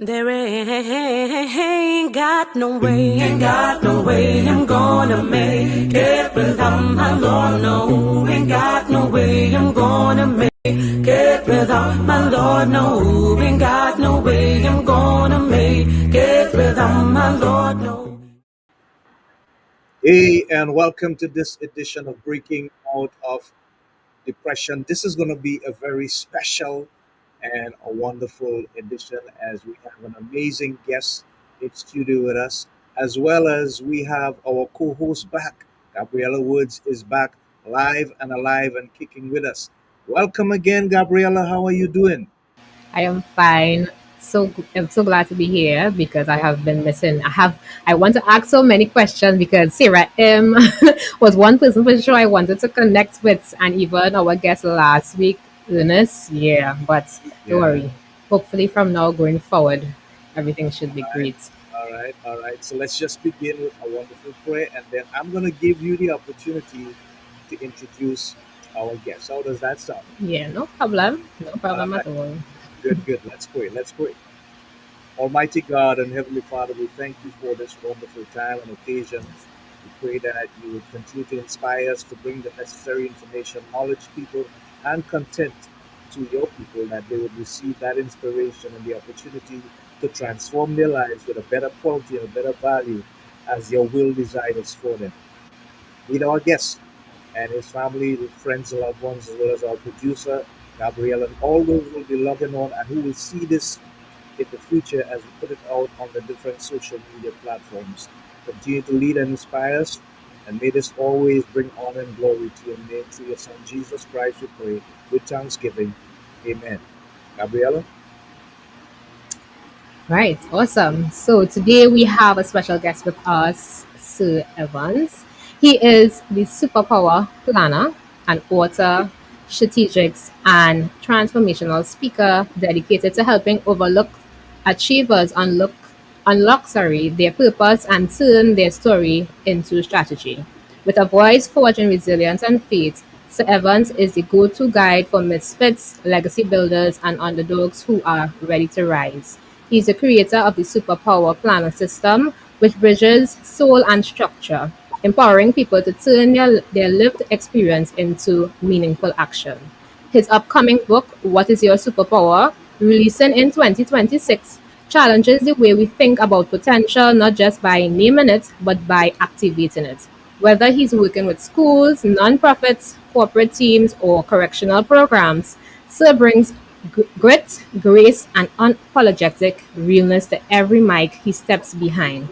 There ain't got no way, I'm gonna make it without my Lord. No, ain't got no way I'm gonna make it without my Lord. No, ain't got no way I'm gonna make it without my Lord. No. Hey, and welcome to this edition of Breaking Out of Depression. This is going to be a very special and a wonderful edition as we have an amazing guest in studio with us, as well as we have our co host back. Gabriella Woods is back live and alive and kicking with us. Welcome again, Gabriella. How are you doing? I am fine. I'm so glad to be here because I have been missing. I want to ask so many questions because Sarah M was one person for sure I wanted to connect with, and even our guest last week, Linus. Yeah, but don't Yeah. worry. Hopefully from now going forward, everything should be great. All right, all right. So let's just begin with a wonderful prayer, and then I'm going to give you the opportunity to introduce our guest. How does that sound? Yeah, no problem. No All problem right, at all. good, good. Let's pray. Let's pray. Almighty God and Heavenly Father, we thank you for this wonderful time and occasion. We pray that you would continue to inspire us to bring the necessary information, knowledge, people, and content to your people, that they would receive that inspiration and the opportunity to transform their lives with a better quality and a better value as your will desires for them. Meet our guest and his family, his friends, and loved ones, as well as our producer, Gabrielle, and all those who will be logging on and who will see this in the future as we put it out on the different social media platforms. Continue to lead and inspire us, and may this always bring honor and glory to your name through your Son Jesus Christ, we pray, with thanksgiving. Amen. Gabriella? Right, awesome. So today we have a special guest with us, Sir Evans. He is the superpower planner, an author, strategics, and transformational speaker dedicated to helping overlooked achievers unlock their purpose and turn their story into strategy. With a voice forged in resilience and faith, Sir Evans is the go-to guide for misfits, legacy builders, and underdogs who are ready to rise. He is the creator of the Superpower Planner system, which bridges soul and structure, empowering people to turn their lived experience into meaningful action. His upcoming book, What is Your Superpower?, releasing in 2026, challenges the way we think about potential not just by naming it, but by activating it. Whether he's working with schools, nonprofits, corporate teams, or correctional programs, Sir brings grit, grace, and unapologetic realness to every mic he steps behind.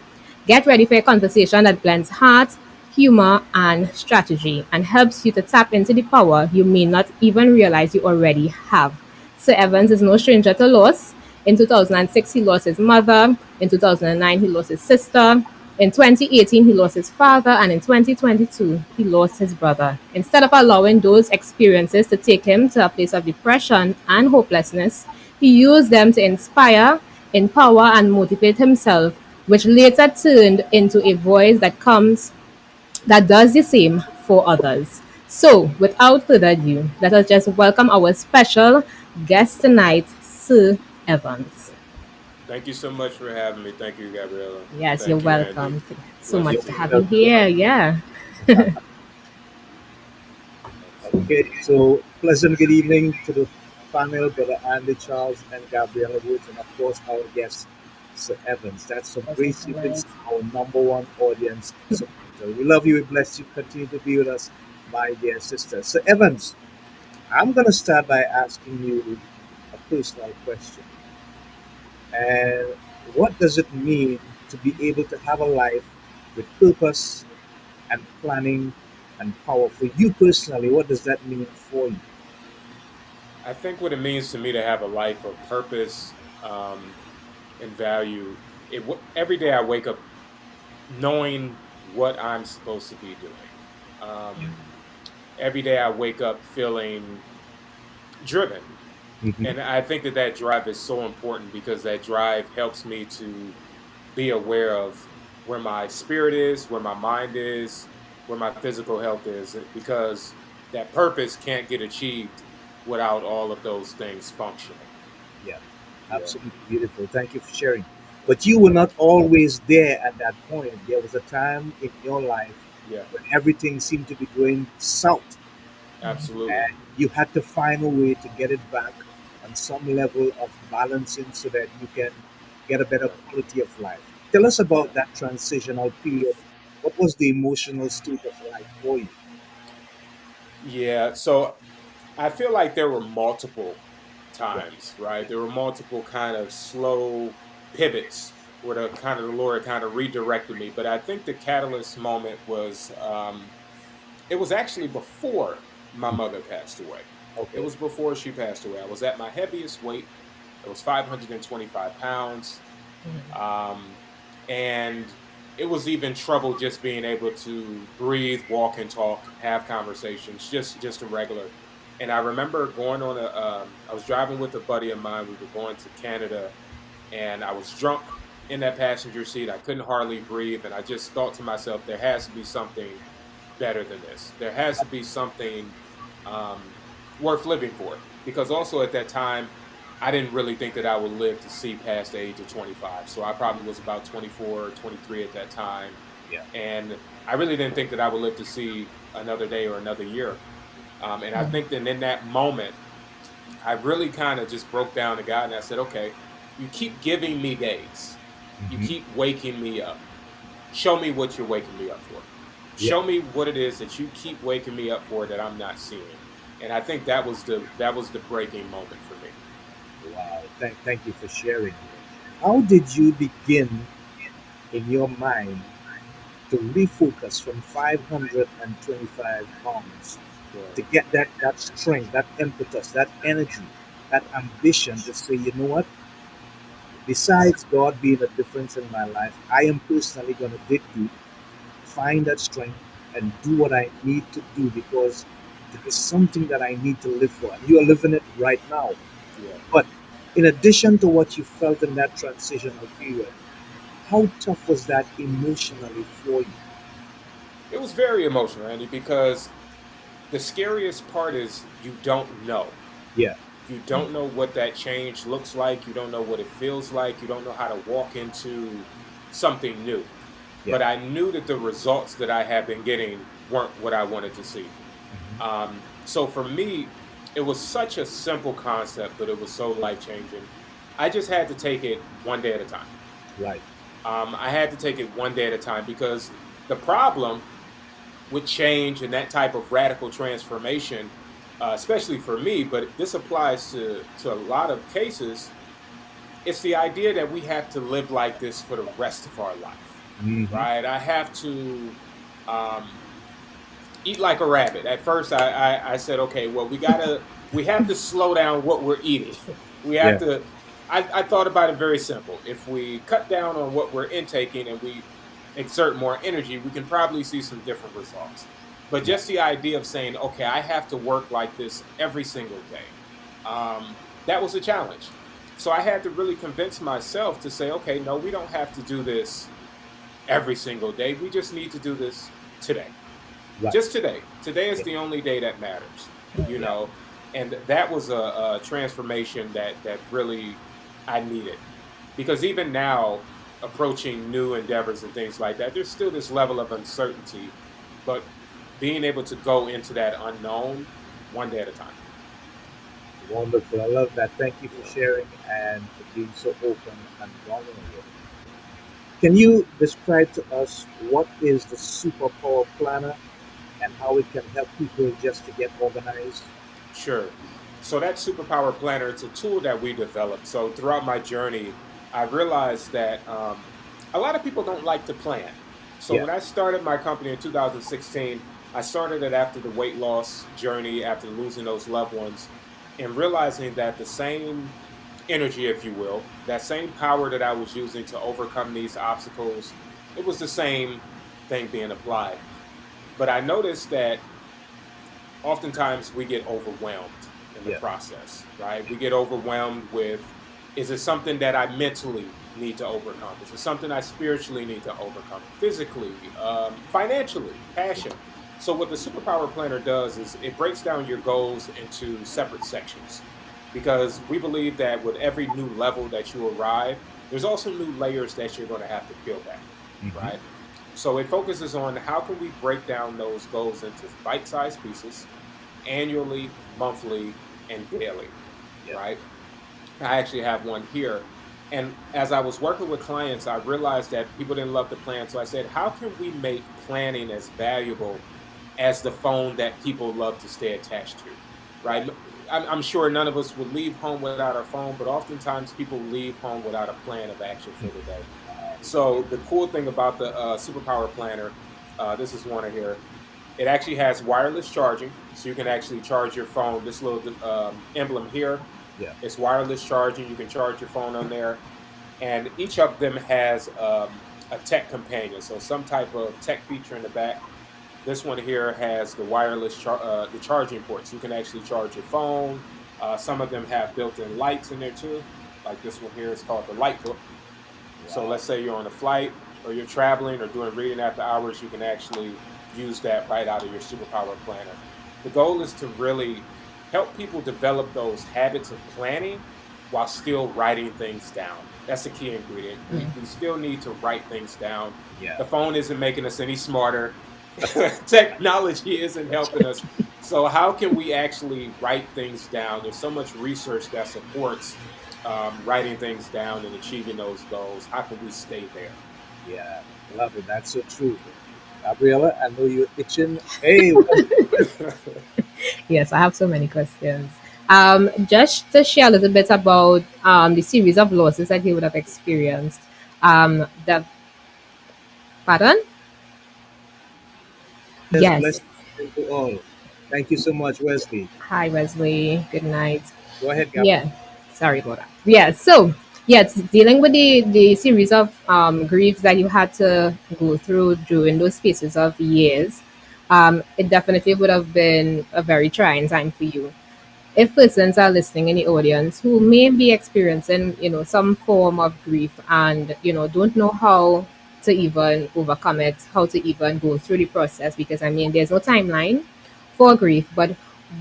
Get ready for a conversation that blends heart, humor, and strategy and helps you to tap into the power you may not even realize you already have. Sir Evans is no stranger to loss. In 2006, he lost his mother. In 2009, he lost his sister. In 2018, he lost his father. And in 2022, he lost his brother. Instead of allowing those experiences to take him to a place of depression and hopelessness, he used them to inspire, empower, and motivate himself, which later turned into a voice that does the same for others. So, without further ado, let us just welcome our special guest tonight, Sir Evans. Thank you so much for having me. Thank you, Gabriella. Yes, you're Thank you, Andy. welcome. So much You're Blessings to to have you. you welcome. here. Yeah. Okay, Absolutely. so pleasant good evening to the panel, Brother Andy Charles and Gabriella Woods, and of course our guest, Sir Evans. That's from Yes, Gracie right. Vincent, our number one audience supporter. We love you, we bless you, continue to be with us, my dear sister. Sir Evans, I'm going to start by asking you a personal question. And what does it mean to be able to have a life with purpose and planning and power? For you personally, what does that mean for you? I think what it means to me to have a life of purpose and value, every day I wake up knowing what I'm supposed to be doing. Um, every day I wake up feeling driven. Mhm. And I think that that drive is so important because that drive helps me to be aware of where my spirit is, where my mind is, where my physical health is, because that purpose can't get achieved without all of those things functioning. Yeah. Yeah, Absolutely beautiful. Thank you for sharing. But you were not always there at that point. There was a time in your life yeah, when everything seemed to be going south, absolutely. and you had to find a way to get it back on some level of balancing so that you can get a better Yeah, quality of life. Tell us yeah. about that transitional period. What was the emotional state of life for you? Yeah, so I feel like there were multiple Right. times, right? There were multiple kind of slow pivots where the Lord kind of redirected me. But I think the catalyst moment was it was actually before my mother passed away. It Okay. was before she passed away. I was at my heaviest weight. It was 525 pounds. Um, and it was even trouble just being able to breathe, walk, and talk, have conversations, just a regular. And I remember going on I was driving with a buddy of mine. We were going to Canada, and I was drunk in that passenger seat. I couldn't hardly breathe, and I just thought to myself, there has to be something better than this. There has to be something um, worth living for. Because also at that time, I didn't really think that I would live to see past the age of 25. So I probably was about 24 or 23 at that time. Yeah. And I really didn't think that I would live to see another day or another year. And I think that in that moment, I really kind of just broke down to God and I said, okay, you keep giving me days. You Hmm. keep waking me up. Show me what you're waking me up for. Yeah. Show me what it is that you keep waking me up for that I'm not seeing. And I think that was the breaking moment for me. Wow. Thank you for sharing. How did you begin in your mind to refocus from 525 pounds Yeah. to get that strength, that impetus, that energy, that ambition to say, you know what? Besides God being a difference in my life, I am personally going to dig deep, find that strength, and do what I need to do because there is something that I need to live for. And you are living it right now. Yeah. But in addition to what you felt in that transitional period, how tough was that emotionally for you? It was very emotional, Andy, because the scariest part is you don't know. Yeah, You don't know what that change looks like. You don't know what it feels like. You don't know how to walk into something new. yeah. But I knew that the results that I had been getting weren't what I wanted to see. Hmm. So for me, it was such a simple concept, but it was so life changing. I just had to take it one day at a time. Right. I had to take it one day at a time because the problem with change and that type of radical transformation, especially for me, but this applies to a lot of cases. It's the idea that we have to live like this for the rest of our life, Hmm. right? I have to um, eat like a rabbit. At first, I said, okay, well, we have to slow down what we're eating. we have Yeah. to. I thought about it very simple. If we cut down on what we're intaking and we exert more energy, we can probably see some different results. But Yeah. just the idea of saying, okay, I have to work like this every single day, that was a challenge. So I had to really convince myself to say, okay, no, we don't have to do this every single day. We just need to do this today, Right. just today. Today is Yeah. the only day that matters, you Yeah. know. And that was a transformation that really I needed because even now, approaching new endeavors and things like that, there's still this level of uncertainty, but being able to go into that unknown one day at a time. Wonderful. I love that. Thank you for Yeah, sharing and for being so open and vulnerable. Can you describe to us what is the superpower planner and how it can help people just to get organized? sure. So that superpower planner, it's a tool that we developed. So throughout my journey, I realized that a lot of people don't like to plan. So Yeah. when I started my company in 2016, I started it after the weight loss journey, after losing those loved ones, and realizing that the same energy, if you will, that same power that I was using to overcome these obstacles, it was the same thing being applied. But I noticed that oftentimes we get overwhelmed in the Yeah. process, right? We get overwhelmed with, is it something that I mentally need to overcome? Is it something I spiritually need to overcome? Physically, financially, passion. So what the superpower planner does is it breaks down your goals into separate sections. because we believe that with every new level that you arrive, there's also new layers that you're going to have to peel back, Hmm. right? So it focuses on how can we break down those goals into bite-sized pieces annually, monthly, and daily, Yeah. right? I actually have one here. And as I was working with clients, I realized that people didn't love the plan. So I said, how can we make planning as valuable as the phone that people love to stay attached to, right? Right. I'm sure none of us would leave home without our phone, but oftentimes people leave home without a plan of action for the day. So the cool thing about the Superpower Planner, this is one of here. It actually has wireless charging, so you can actually charge your phone. This little emblem here, Yeah. it's wireless charging. You can charge your phone on there, and each of them has a tech companion, so some type of tech feature in the back. This one here has the the charging ports. You can actually charge your phone. Some of them have built-in lights in there too. Like this one here is called the Light Book. So Wow. let's say you're on a flight or you're traveling or doing reading after hours, you can actually use that right out of your superpower planner. The goal is to really help people develop those habits of planning while still writing things down. That's the key ingredient. We still need to write things down. Yeah. The phone isn't making us any smarter. Technology isn't helping us. So how can we actually write things down? There's so much research that supports writing things down and achieving those goals. How can we stay there? Yeah. Love it. That's so true. Gabriella, I know you're itching. Hey, Yes, I have so many questions. Just to share a little bit about the series of losses that he would have experienced. The pardon? Wesley, Yes. blessings to all. Thank you so much, Wesley. Hi, Wesley. Good night. Go ahead, Gab. Yeah, sorry about that. Yeah, so yeah, it's dealing with the series of griefs that you had to go through during those spaces of years. It definitely would have been a very trying time for you. If persons are listening in the audience who may be experiencing, some form of grief and don't know how to even overcome it, how to even go through the process, because I mean, there's no timeline for grief, but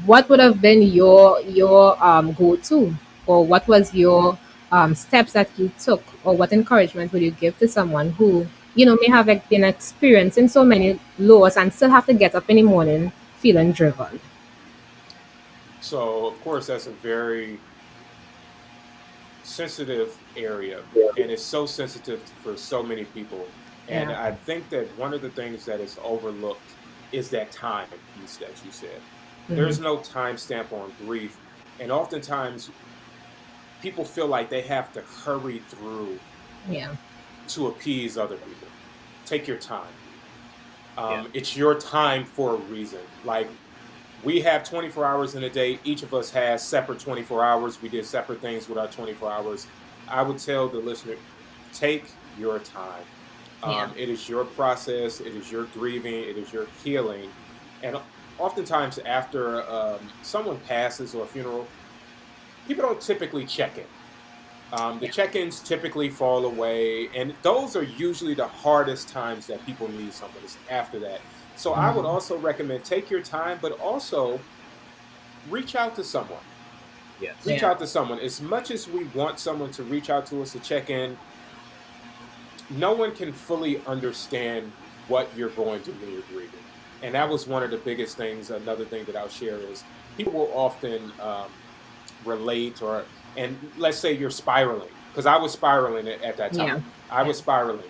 what would have been your go-to, or what was your steps that you took, or what encouragement would you give to someone who may have been experiencing so many lows and still have to get up in the morning feeling driven? So, of course, that's a very sensitive area, and it's so sensitive for so many people. And Yeah. I think that one of the things that is overlooked is that time piece that you said. There's no timestamp on grief, and oftentimes people feel like they have to hurry through Yeah. to appease other people. Take your time. Yeah. It's your time for a reason. Like we have 24 hours in a day. Each of us has separate 24 hours. We did separate things with our 24 hours. I would tell the listener, take your time. Yeah. It is your process. It is your grieving. It is your healing. And oftentimes, after someone passes or a funeral, people don't typically check in. The Yeah. check-ins typically fall away, and those are usually the hardest times that people need someone is after that. So I would also recommend take your time, but also reach out to someone. Yes. Reach Yeah. out to someone. As much as we want someone to reach out to us to check in, no one can fully understand what you're going through when you're grieving. And that was one of the biggest things. Another thing that I'll share is people will often relate or, and let's say you're spiraling, because I was spiraling at that time. Yeah. I Yeah. was spiraling.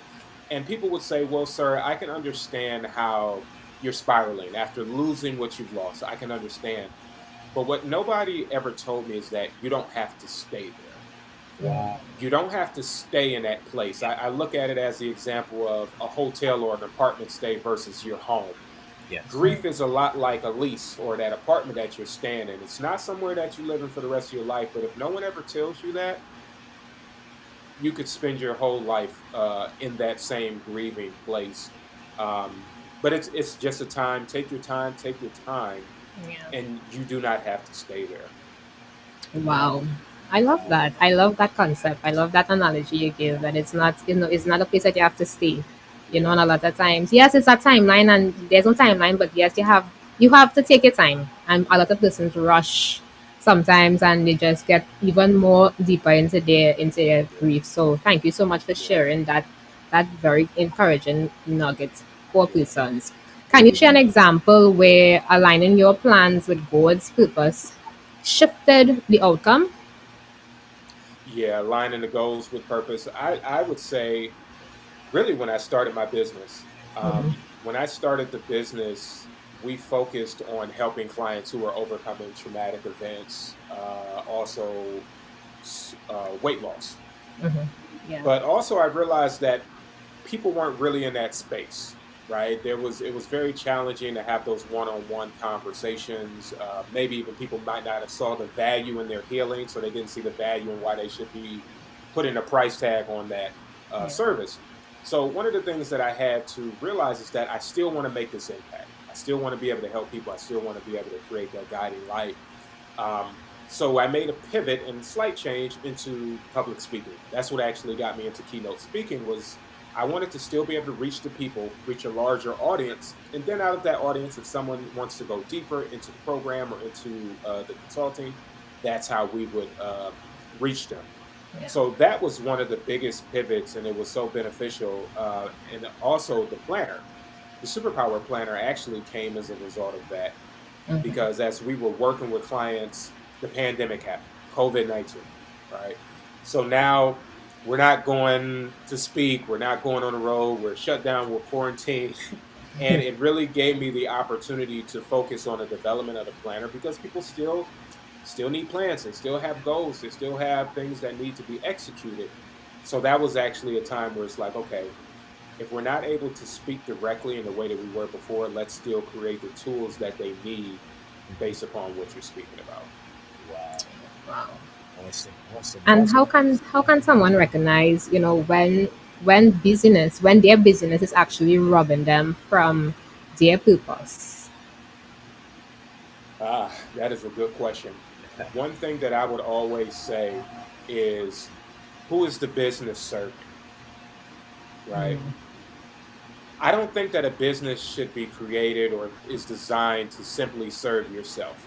And people would say, well, sir, I can understand how you're spiraling after losing what you've lost. I can understand. But what nobody ever told me is that you don't have to stay there. Wow. You don't have to stay in that place. I look at it as the example of a hotel or an apartment stay versus your home. Yes. Grief is a lot like a lease or that apartment that you're staying in. It's not somewhere that you live in for the rest of your life, but if no one ever tells you that, you could spend your whole life in that same grieving place. But it's just a time. Take your time, Yeah. and you do not have to stay there. Wow. I love that. I love that concept. I love that analogy you give, that it's not a place that you have to stay. Yeah. And a lot of times, yes, it's a timeline and there's no timeline, but yes, you have to take your time. And a lot of persons rush sometimes, and they just get even more deeper into their grief. So thank you so much for Yeah. sharing that very encouraging nugget for Yeah. persons. Can you share an example where aligning your plans with God's purpose shifted the outcome? Yeah, aligning the goals with purpose. I would say really when I started my business. When I started the business, we focused on helping clients who are overcoming traumatic events, also weight loss. Yeah. But also, I realized that people weren't really in that space, right? It was very challenging to have those one-on-one conversations. Maybe even people might not have saw the value in their healing, so they didn't see the value in why they should be putting a price tag on that Yeah. service. So one of the things that I had to realize is that I still want to make this impact. I still want to be able to help people. I still want to be able to create that guiding light. So I made a pivot and slight change into public speaking. That's what actually got me into keynote speaking. Was I wanted to still be able to reach the people, reach a larger audience, and then out of that audience, if someone wants to go deeper into the program or into the consulting, that's how we would reach them. Yeah. So that was one of the biggest pivots, and it was so beneficial. And also the planner, the superpower planner, actually came as a result of that, because as we were working with clients, the pandemic happened, COVID-19, right? So now we're not going to speak, we're not going on the road, we're shut down, we're quarantined. And it really gave me the opportunity to focus on the development of the planner, because people still need plans, they still have goals, they still have things that need to be executed. So that was actually a time where it's like, okay, if we're not able to speak directly in the way that we were before, let's still create the tools that they need based upon what you're speaking about. Wow. Wow. Awesome. Awesome. And Awesome. how can someone recognize, when their business is actually robbing them from their purpose? That is a good question. One thing that I would always say is, who is the business serving, right? I don't think that a business should be created or is designed to simply serve yourself,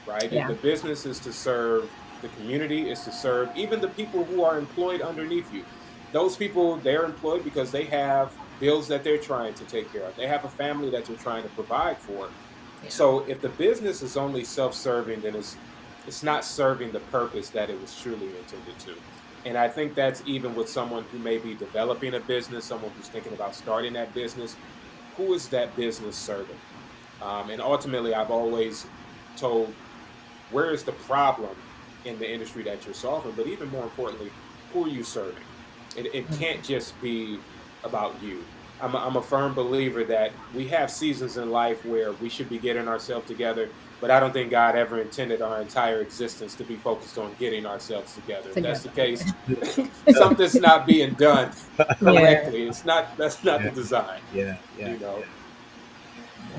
right? Yeah. The business is to serve the community, is to serve even the people who are employed underneath you. Those people, they're employed because they have bills that they're trying to take care of. They have a family that they're trying to provide for. Yeah. So if the business is only self-serving, then it's not serving the purpose that it was truly intended to. And I think that's even with someone who may be developing a business, someone who's thinking about starting that business. Who is that business serving? And ultimately, I've always told, where is the problem in the industry that you're solving? But even more importantly, who are you serving? It can't just be about you. I'm a firm believer that we have seasons in life where we should be getting ourselves together, but I don't think God ever intended our entire existence to be focused on getting ourselves together. If that's the Together. case, something's not being done Yeah. correctly. That's not Yeah. the design, Yeah. Yeah. you know.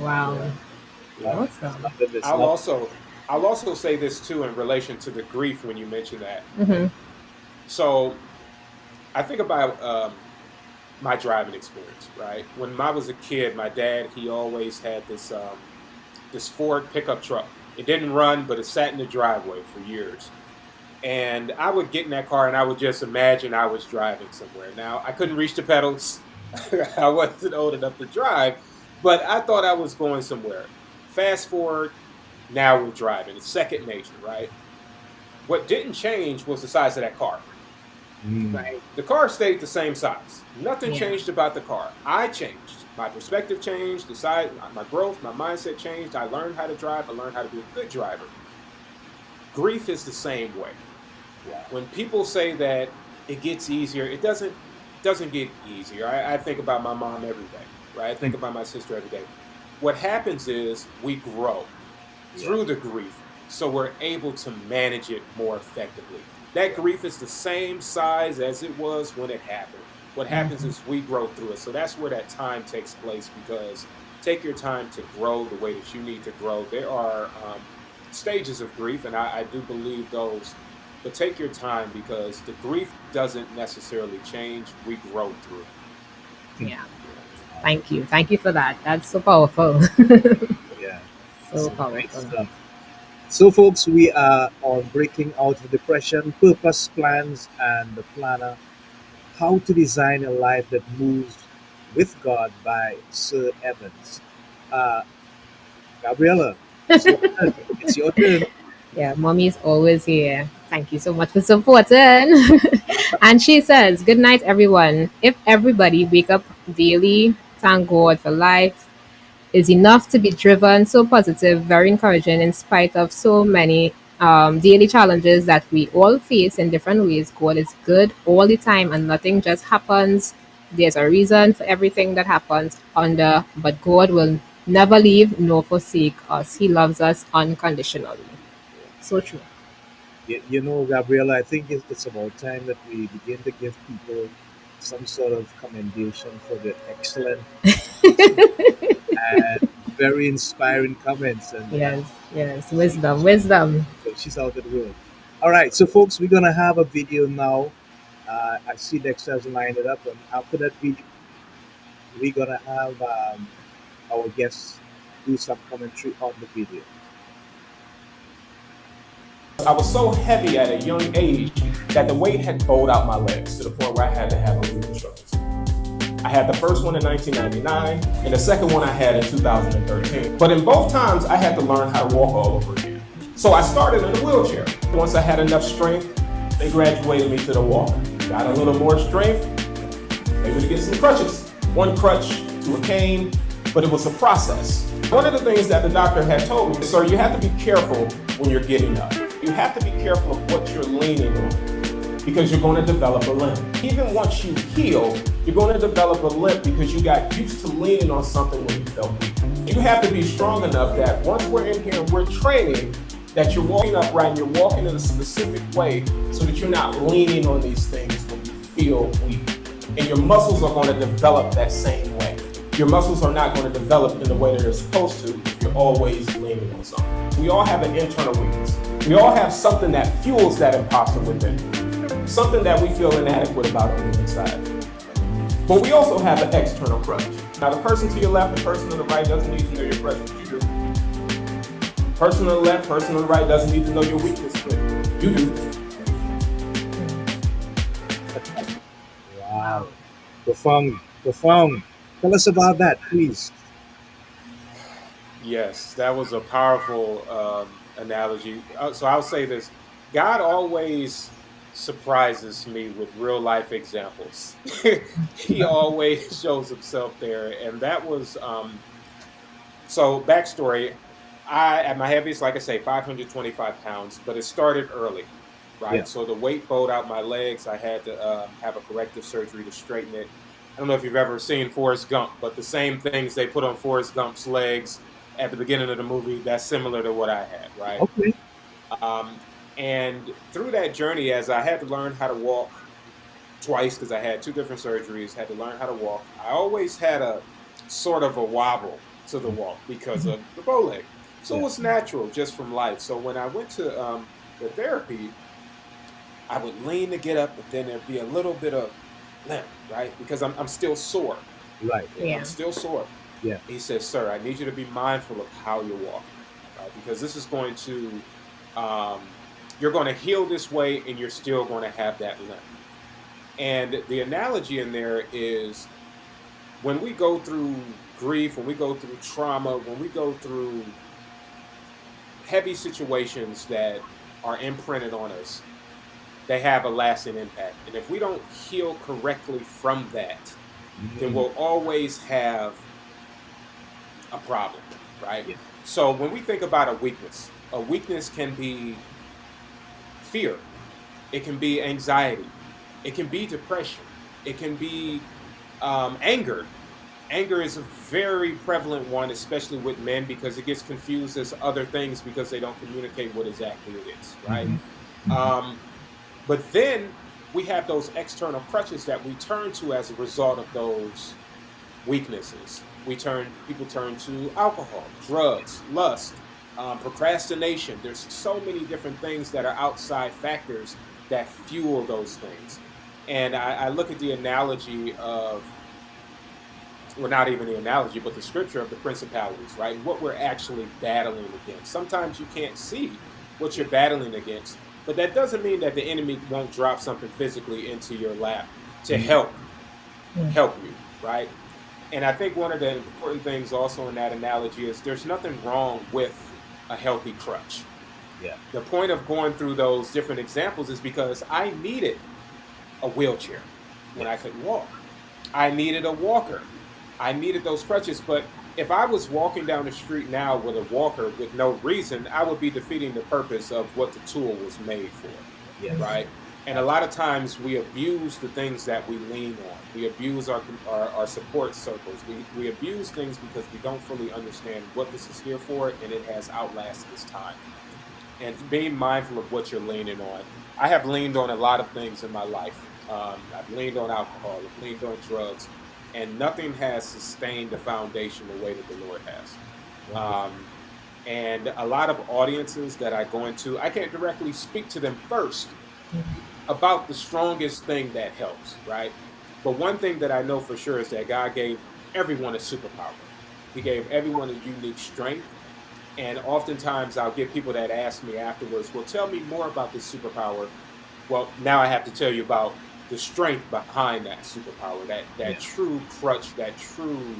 Wow. Yeah, yeah. Awesome. Nothing is I'll not. also I'll also say this too in relation to the grief when you mention that. Mm-hmm. So I think about my driving experience, right? When I was a kid, my dad, he always had this Ford pickup truck. It didn't run, but it sat in the driveway for years. And I would get in that car and I would just imagine I was driving somewhere. Now, I couldn't reach the pedals. I wasn't old enough to drive, but I thought I was going somewhere. Fast forward, now we're driving. It's second nature, right? What didn't change was the size of that car. Mm. Right. The car stayed the same size. Nothing Yeah. changed about the car. I changed. My perspective changed. The size, my growth, my mindset changed. I learned how to drive. I learned how to be a good driver. Grief is the same way. Wow. When people say that it gets easier, it doesn't get easier. I think about my mom every day, right? I think about my sister every day. What happens is we grow Yeah. through the grief, so we're able to manage it more effectively. That grief is the same size as it was when it happened. What happens is we grow through it. So that's where that time takes place, because take your time to grow the way that you need to grow. There are stages of grief, and I do believe those, but take your time, because the grief doesn't necessarily change. We grow through it. Yeah. Yeah. Thank you. Thank you for that. That's so powerful. Yeah. So Some great powerful. stuff. So, folks, we are on Breaking Out of Depression, Purpose, Plans, and the Planner: How to Design a Life That Moves with God by Sir Evans. Uh, Gabriella, it's your turn. It's your turn. Yeah, mommy's always here. Thank you so much for supporting. And she says, "Good night, everyone. If everybody wake up daily, thank God for life, is enough to be driven, so positive, very encouraging in spite of so many daily challenges that we all face in different ways. God is good all the time and nothing just happens. There's a reason for everything that happens but God will never leave nor forsake us. He loves us unconditionally." So true. You know, Gabriella, I think it's about time that we begin to give people some sort of commendation for the excellent and very inspiring comments. And Yes, yes. Wisdom, wisdom. so she's out of the world. All right, so folks, we're gonna have a video now. I see Dexter has lined it up, and after that video, we're gonna have our guests do some commentary on the video. I was so heavy at a young age that the weight had bowed out my legs to the point where I had to have a reconstruction. I had the first one in 1999, and the second one I had in 2013. But in both times, I had to learn how to walk all over again. So I started in a wheelchair. Once I had enough strength, they graduated me to the walker. Got a little more strength, maybe to get some crutches. One crutch to a cane, but it was a process. One of the things that the doctor had told me, sir, you have to be careful when you're getting up. You have to be careful of what you're leaning on because you're going to develop a limp. Even once you heal, you're going to develop a limp because you got used to leaning on something when you felt weak. You have to be strong enough that once we're in here and we're training, that you're walking upright and you're walking in a specific way so that you're not leaning on these things when you feel weak. And your muscles are going to develop that same way. Your muscles are not going to develop in the way that they're supposed to if you're always leaning on something. We all have an internal weakness. We all have something that fuels that imposter within. Something that we feel inadequate about on the inside. But we also have an external crutch. Now the person to your left, the person to the right doesn't need to know your crutch, but you do. Person to the left, person to the right doesn't need to know your weakness, but you do. Wow, profound, profound. Tell us about that, please. Yes, that was a powerful analogy. So I'll say this: God always surprises me with real life examples. He always shows himself there, and that was so. Backstory: I at my heaviest, like I say, 525 pounds, but it started early, right? Yeah. So the weight bowed out my legs. I had to have a corrective surgery to straighten it. I don't know if you've ever seen Forrest Gump, but the same things they put on Forrest Gump's legs at the beginning of the movie, that's similar to what I had, right? Okay. And through that journey, as I had to learn how to walk twice, because I had two different surgeries, had to learn how to walk, I always had a sort of a wobble to the walk because of the bow leg. So Yeah. it was natural just from life. So when I went to the therapy, I would lean to get up, but then there'd be a little bit of limp, right? Because I'm still sore. Right. Yeah. I'm still sore. Yeah. He says, sir, I need you to be mindful of how you're walking, right? Because this is going to, you're going to heal this way and you're still going to have that limp. And the analogy in there is when we go through grief, when we go through trauma, when we go through heavy situations that are imprinted on us, they have a lasting impact. And if we don't heal correctly from that, then we'll always have a problem, right? Yeah. So when we think about a weakness can be fear, it can be anxiety, it can be depression, it can be anger. Anger is a very prevalent one, especially with men, because it gets confused as other things because they don't communicate what exactly it is, right? But then we have those external crutches that we turn to as a result of those weaknesses. People turn to alcohol, drugs, lust, procrastination. There's so many different things that are outside factors that fuel those things. And I look at the analogy of well, not even the analogy, but the scripture of the principalities, right? What we're actually battling against. Sometimes you can't see what you're battling against, but that doesn't mean that the enemy won't drop something physically into your lap to help you, right? And I think one of the important things also in that analogy is there's nothing wrong with a healthy crutch. Yeah. The point of going through those different examples is because I needed a wheelchair when I couldn't walk. I needed a walker. I needed those crutches. But if I was walking down the street now with a walker with no reason, I would be defeating the purpose of what the tool was made for. Yeah. Right? And a lot of times we abuse the things that we lean on. We abuse our support circles. We abuse things because we don't fully understand what this is here for, and it has outlasted its time. And being mindful of what you're leaning on. I have leaned on a lot of things in my life. I've leaned on alcohol. I've leaned on drugs. And nothing has sustained the foundation the way that the Lord has. And a lot of audiences that I go into, I can't directly speak to them first about the strongest thing that helps, right? But one thing that I know for sure is that God gave everyone a superpower. He gave everyone a unique strength. And oftentimes I'll get people that ask me afterwards, well, tell me more about this superpower. Well, now I have to tell you about the strength behind that superpower, that true crutch, that true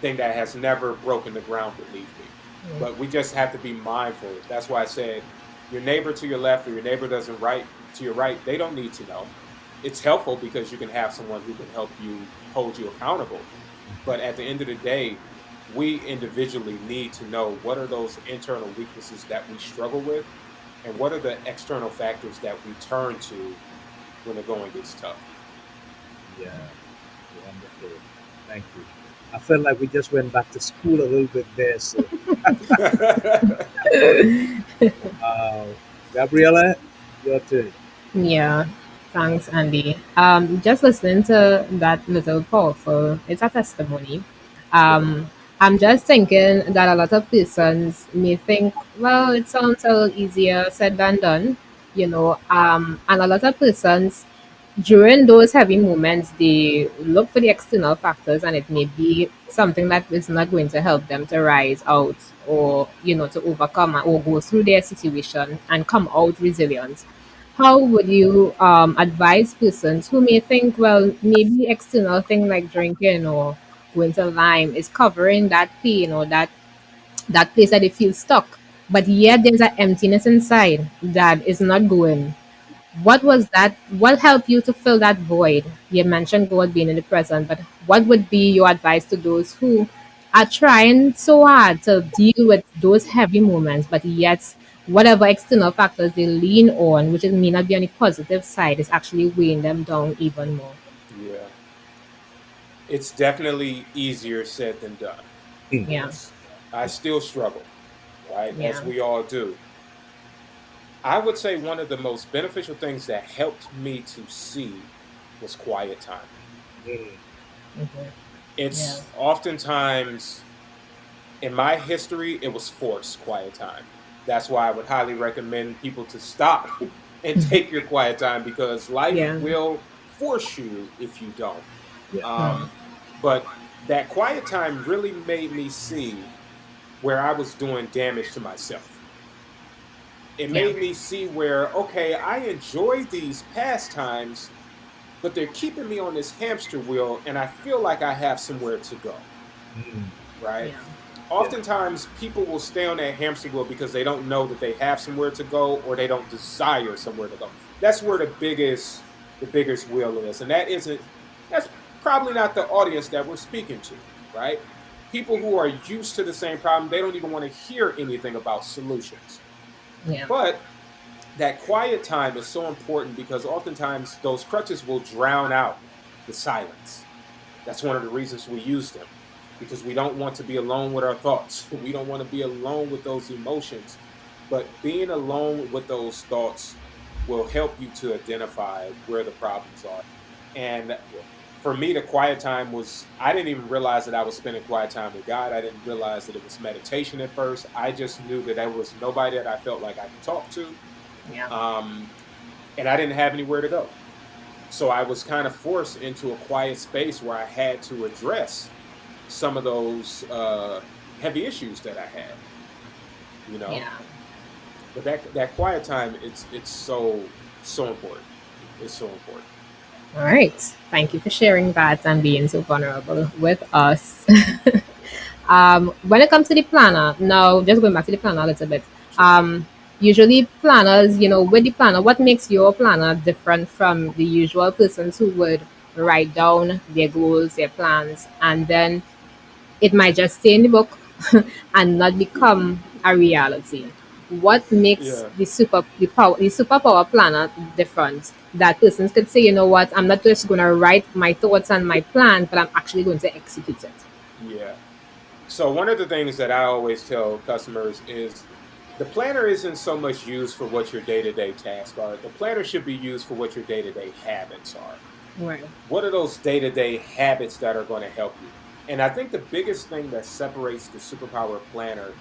thing that has never broken the ground beneath me. But we just have to be mindful. That's why I said your neighbor to your left or your neighbor doesn't right to your right, they don't need to know. It's helpful because you can have someone who can help you hold you accountable. But at the end of the day, we individually need to know what are those internal weaknesses that we struggle with and what are the external factors that we turn to when the going gets tough. Yeah. Wonderful. Thank you. I felt like we just went back to school a little bit there. So, Gabriella, your turn. Yeah, thanks, Andy. Just listening to that little powerful, it's a testimony. Um, I'm just thinking that a lot of persons may think, well, it sounds a little easier said than done, and a lot of persons during those heavy moments, they look for the external factors, and it may be something that is not going to help them to rise out or, to overcome or go through their situation and come out resilient. How would you advise persons who may think, well, maybe external thing like drinking or going to Lyme is covering that pain or that place that they feel stuck, but yet there's an emptiness inside that is not going. What was that? What helped you to fill that void? You mentioned God being in the present, but what would be your advice to those who are trying so hard to deal with those heavy moments, but yet whatever external factors they lean on, which may not be on the positive side, is actually weighing them down even more? Yeah. It's definitely easier said than done. Yeah, I still struggle, right? As yeah, we all do. I would say one of the most beneficial things that helped me to see was quiet time. Mm. mhm, yeah, It's oftentimes in my history, it was forced quiet time. That's why I would highly recommend people to stop and take your quiet time because life yeah, will force you if you don't. Yeah. mm, Um, but that quiet time really made me see where I was doing damage to myself. It yeah, made me see where, okay, I enjoy these pastimes, but they're keeping me on this hamster wheel, and I feel like I have somewhere to go, Mm. right? yeah, Yeah. Oftentimes, people will stay on that hamster wheel because they don't know that they have somewhere to go or they don't desire somewhere to go. That's where the biggest wheel is, and that's probably not the audience that we're speaking to, right? People who are used to the same problem, they don't even want to hear anything about solutions. yeah, But that quiet time is so important because oftentimes those crutches will drown out the silence. That's one of the reasons we use them because we don't want to be alone with our thoughts. We don't want to be alone with those emotions. But being alone with those thoughts will help you to identify where the problems are. And for me, the quiet time was, I didn't even realize that I was spending quiet time with God. I didn't realize that it was meditation at first. I just knew that there was nobody that I felt like I could talk to. yeah, Um, and I didn't have anywhere to go. So I was kind of forced into a quiet space where I had to address some of those heavy issues that I had, you know. Yeah. But that quiet time, it's so important. It's so important. All right. Thank you for sharing that and being so vulnerable with us. When it comes to the planner, now just going back to the planner a little bit. Sure. Um, Usually planners, with the planner, what makes your planner different from the usual persons who would write down their goals, their plans, and then it might just stay in the book and not become a reality. What makes Yeah. the superpower planner different? That persons could say, you know what, I'm not just gonna write my thoughts and my plan, but I'm actually going to execute it. Yeah. So one of the things that I always tell customers is the planner isn't so much used for what your day-to-day tasks are. The planner should be used for what your day-to-day habits are. Right. What are those day-to-day habits that are going to help you? And I think the biggest thing that separates the superpower planner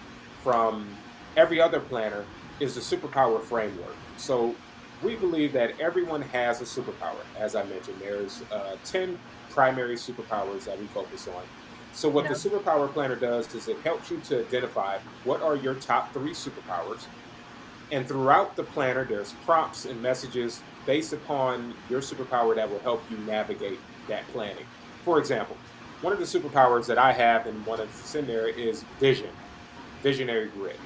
from every other planner is the superpower framework. So we believe that everyone has a superpower. As I mentioned, there's 10 primary superpowers that we focus on. So what the Yeah. superpower planner does is it helps you to identify what are your top three superpowers, and throughout the planner, there's prompts and messages based upon your superpower that will help you navigate that planning. For example, one of the superpowers that I have and one that's in there is vision, visionary grit.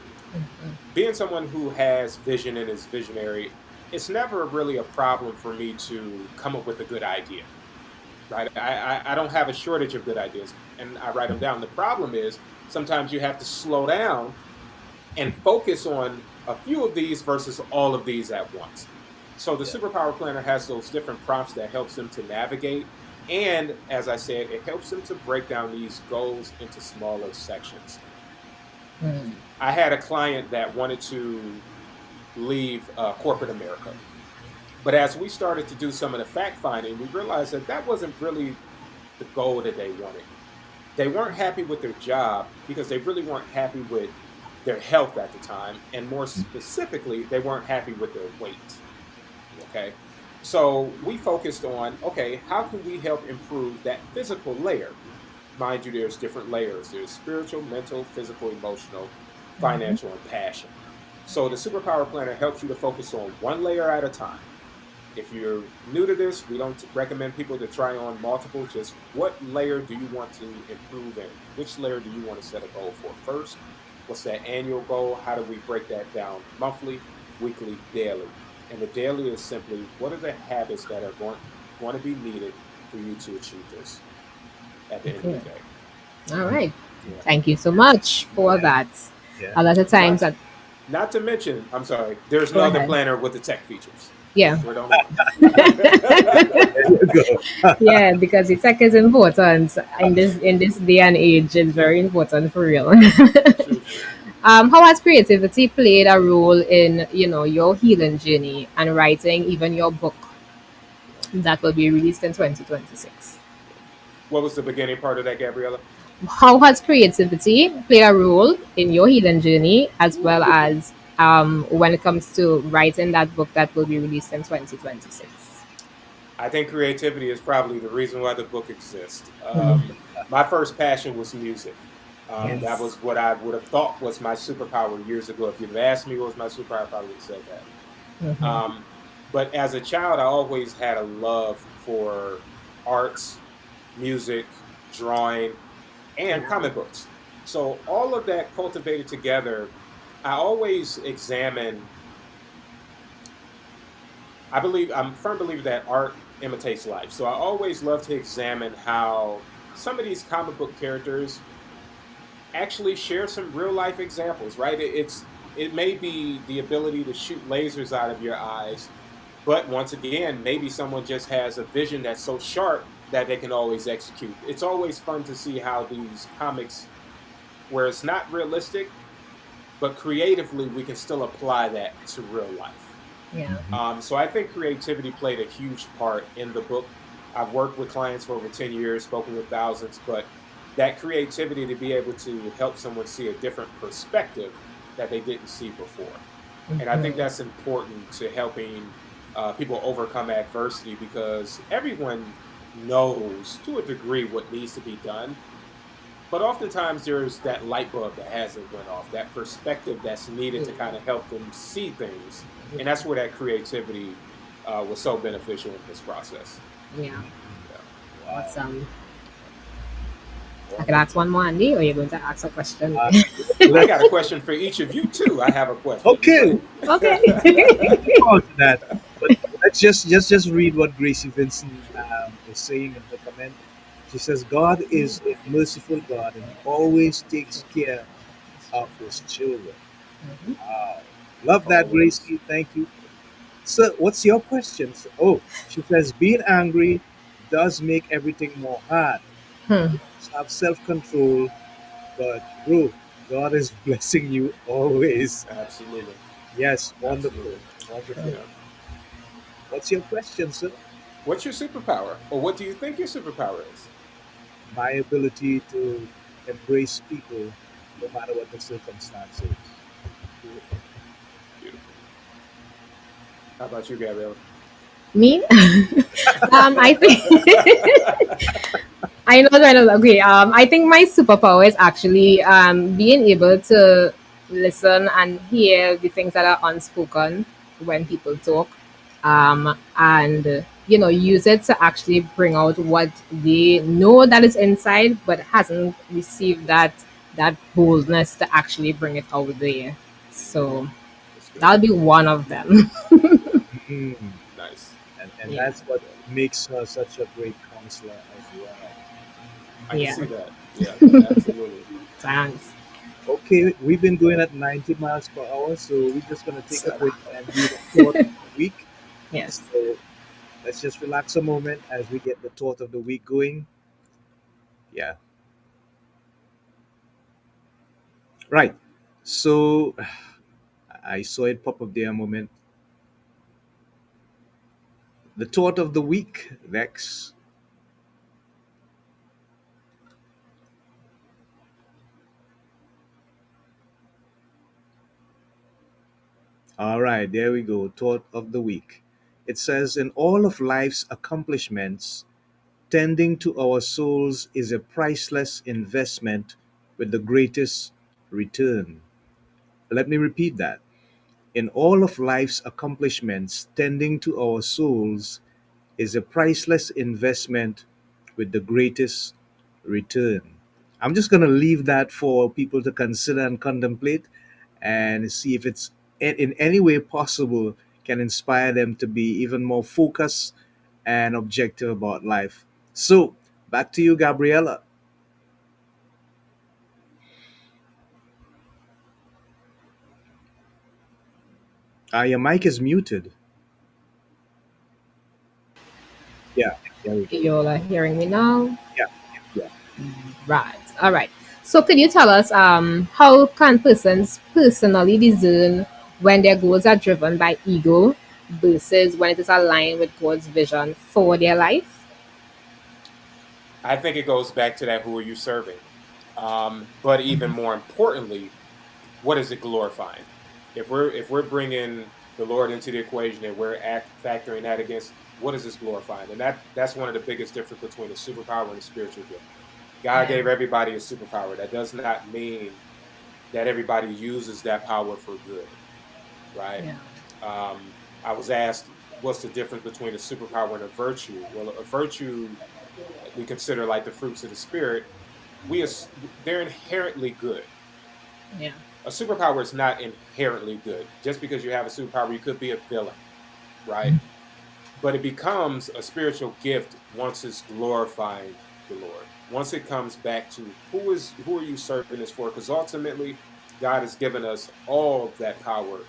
Being someone who has vision and is visionary, it's never really a problem for me to come up with a good idea, right? I don't have a shortage of good ideas and I write them down. The problem is sometimes you have to slow down and focus on a few of these versus all of these at once. So the Yeah. superpower planner has those different prompts that helps them to navigate. And as I said, it helps them to break down these goals into smaller sections. Mm. I had a client that wanted to leave corporate America. But as we started to do some of the fact finding, we realized that that wasn't really the goal that they wanted. They weren't happy with their job because they really weren't happy with their health at the time. And more specifically, they weren't happy with their weight. Okay. So we focused on, okay, how can we help improve that physical layer? Mind you, there's different layers. There's spiritual, mental, physical, emotional, financial, and passion. So the superpower planner helps you to focus on one layer at a time. If you're new to this, we don't recommend people to try on multiple. Just what layer do you want to improve in? Which layer do you want to set a goal for first? What's that annual goal? How do we break that down monthly, weekly, daily? And the daily is simply what are the habits that are going to be needed for you to achieve this at the end of Okay. the day? All right. Yeah. Thank you so much for Yeah. that. Yeah. A lot of times Not that not to mention, I'm sorry, there's go no other ahead. planner with the tech features. Yeah. We don't know. There you go. Yeah, because the tech is important in this day and age. It's very important for real. True, true. How has creativity played a role in your healing journey and writing even your book Yeah. that will be released in 2026? What was the beginning part of that, Gabriella? How has creativity played a role in your healing journey as well as when it comes to writing that book that will be released in 2026? I think creativity is probably the reason why the book exists. Mhm. My first passion was music. That Yes. was what I would have thought was my superpower years ago. If you'd have asked me what was my superpower, I probably would have said that. Mhm. Um, but as a child, I always had a love for arts, music, drawing, and comic books. So all of that cultivated together, I always examine. I'm a firm believer that art imitates life. So I always love to examine how some of these comic book characters actually share some real life examples, right? It may be the ability to shoot lasers out of your eyes, but once again, maybe someone just has a vision that's so sharp that they can always execute. It's always fun to see how these comics, where it's not realistic, but creatively we can still apply that to real life. Yeah. So I think creativity played a huge part in the book. I've worked with clients for over 10 years, spoken with thousands, but that creativity to be able to help someone see a different perspective that they didn't see before. And I think Mhm. that's important to helping people overcome adversity because everyone knows to a degree what needs to be done. But oftentimes there's that light bulb that hasn't went off, that perspective that's needed to kind of help them see things, and that's where that creativity was so beneficial in this process. Yeah. Yeah. Wow. Awesome. I can ask Wonderful. one more, Andy, or you're going to ask a question? Uh, I let, got a question for each of you too. I have a question. You okay, ready? Okay. on to that. But let's just read what Gracie Vincent is saying in her comment. She says, "God is a merciful God, and He always takes care of His children." Wow, love that, Always. Gracie. Thank you. So, what's your question? So, oh, she says, "Being angry does make everything more hard. Hmm. You must have self-control, but bro, God is blessing you always." Absolutely. Yes, wonderful, Absolutely. wonderful. Yeah. What's your question, sir? What's your superpower, or what do you think your superpower is? My ability to embrace people no matter what the circumstances. Beautiful. Beautiful. How about you, Gabriella? Me? I think I know kind of okay. I think my superpower is actually being able to listen and hear the things that are unspoken when people talk, and use it to actually bring out what they know that is inside, but hasn't received that boldness to actually bring it out there. Mm, So that's good. that'll be one of them. Mm. Nice. And Yeah, that's what makes her such a great counselor as well. I can yeah. see that. Yeah, absolutely. Thanks. Okay, we've been going at 90 miles per hour, so we're just going to take a So, break and do the thought of the week. yes. So let's just relax a moment as we get the thought of the week going. Yeah, right. So I saw it pop up there a moment. The thought of the week, Vex. All right, there we go. Thought of the week. It says, in all of life's accomplishments, tending to our souls is a priceless investment with the greatest return. Let me repeat that. In all of life's accomplishments, tending to our souls is a priceless investment with the greatest return. I'm just going to leave that for people to consider and contemplate and see if it's in any way possible can inspire them to be even more focused and objective about life. So, back to you, Gabriella. Your mic is muted. Yeah, there we go. You all are hearing me now? Yeah, yeah. Right. All right. So could you tell us how can persons personally discern when their goals are driven by ego versus when it is aligned with God's vision for their life? I think it goes back to that: who are you serving? But even more importantly, what is it glorifying? If we're bringing the Lord into the equation and we're factoring that against, what is this glorifying? And that's one of the biggest difference between a superpower and a spiritual gift. God Yeah. gave everybody a superpower. That does not mean that everybody uses that power for good, right? Yeah. I was asked, what's the difference between a superpower and a virtue? Well, a virtue we consider like the fruits of the spirit. We they're inherently good. Yeah. A superpower is not inherently good. Just because you have a superpower, you could be a villain, right? But it becomes a spiritual gift once it's glorifying the Lord. Once it comes back to who are you serving this for? Because ultimately, God has given us all of that power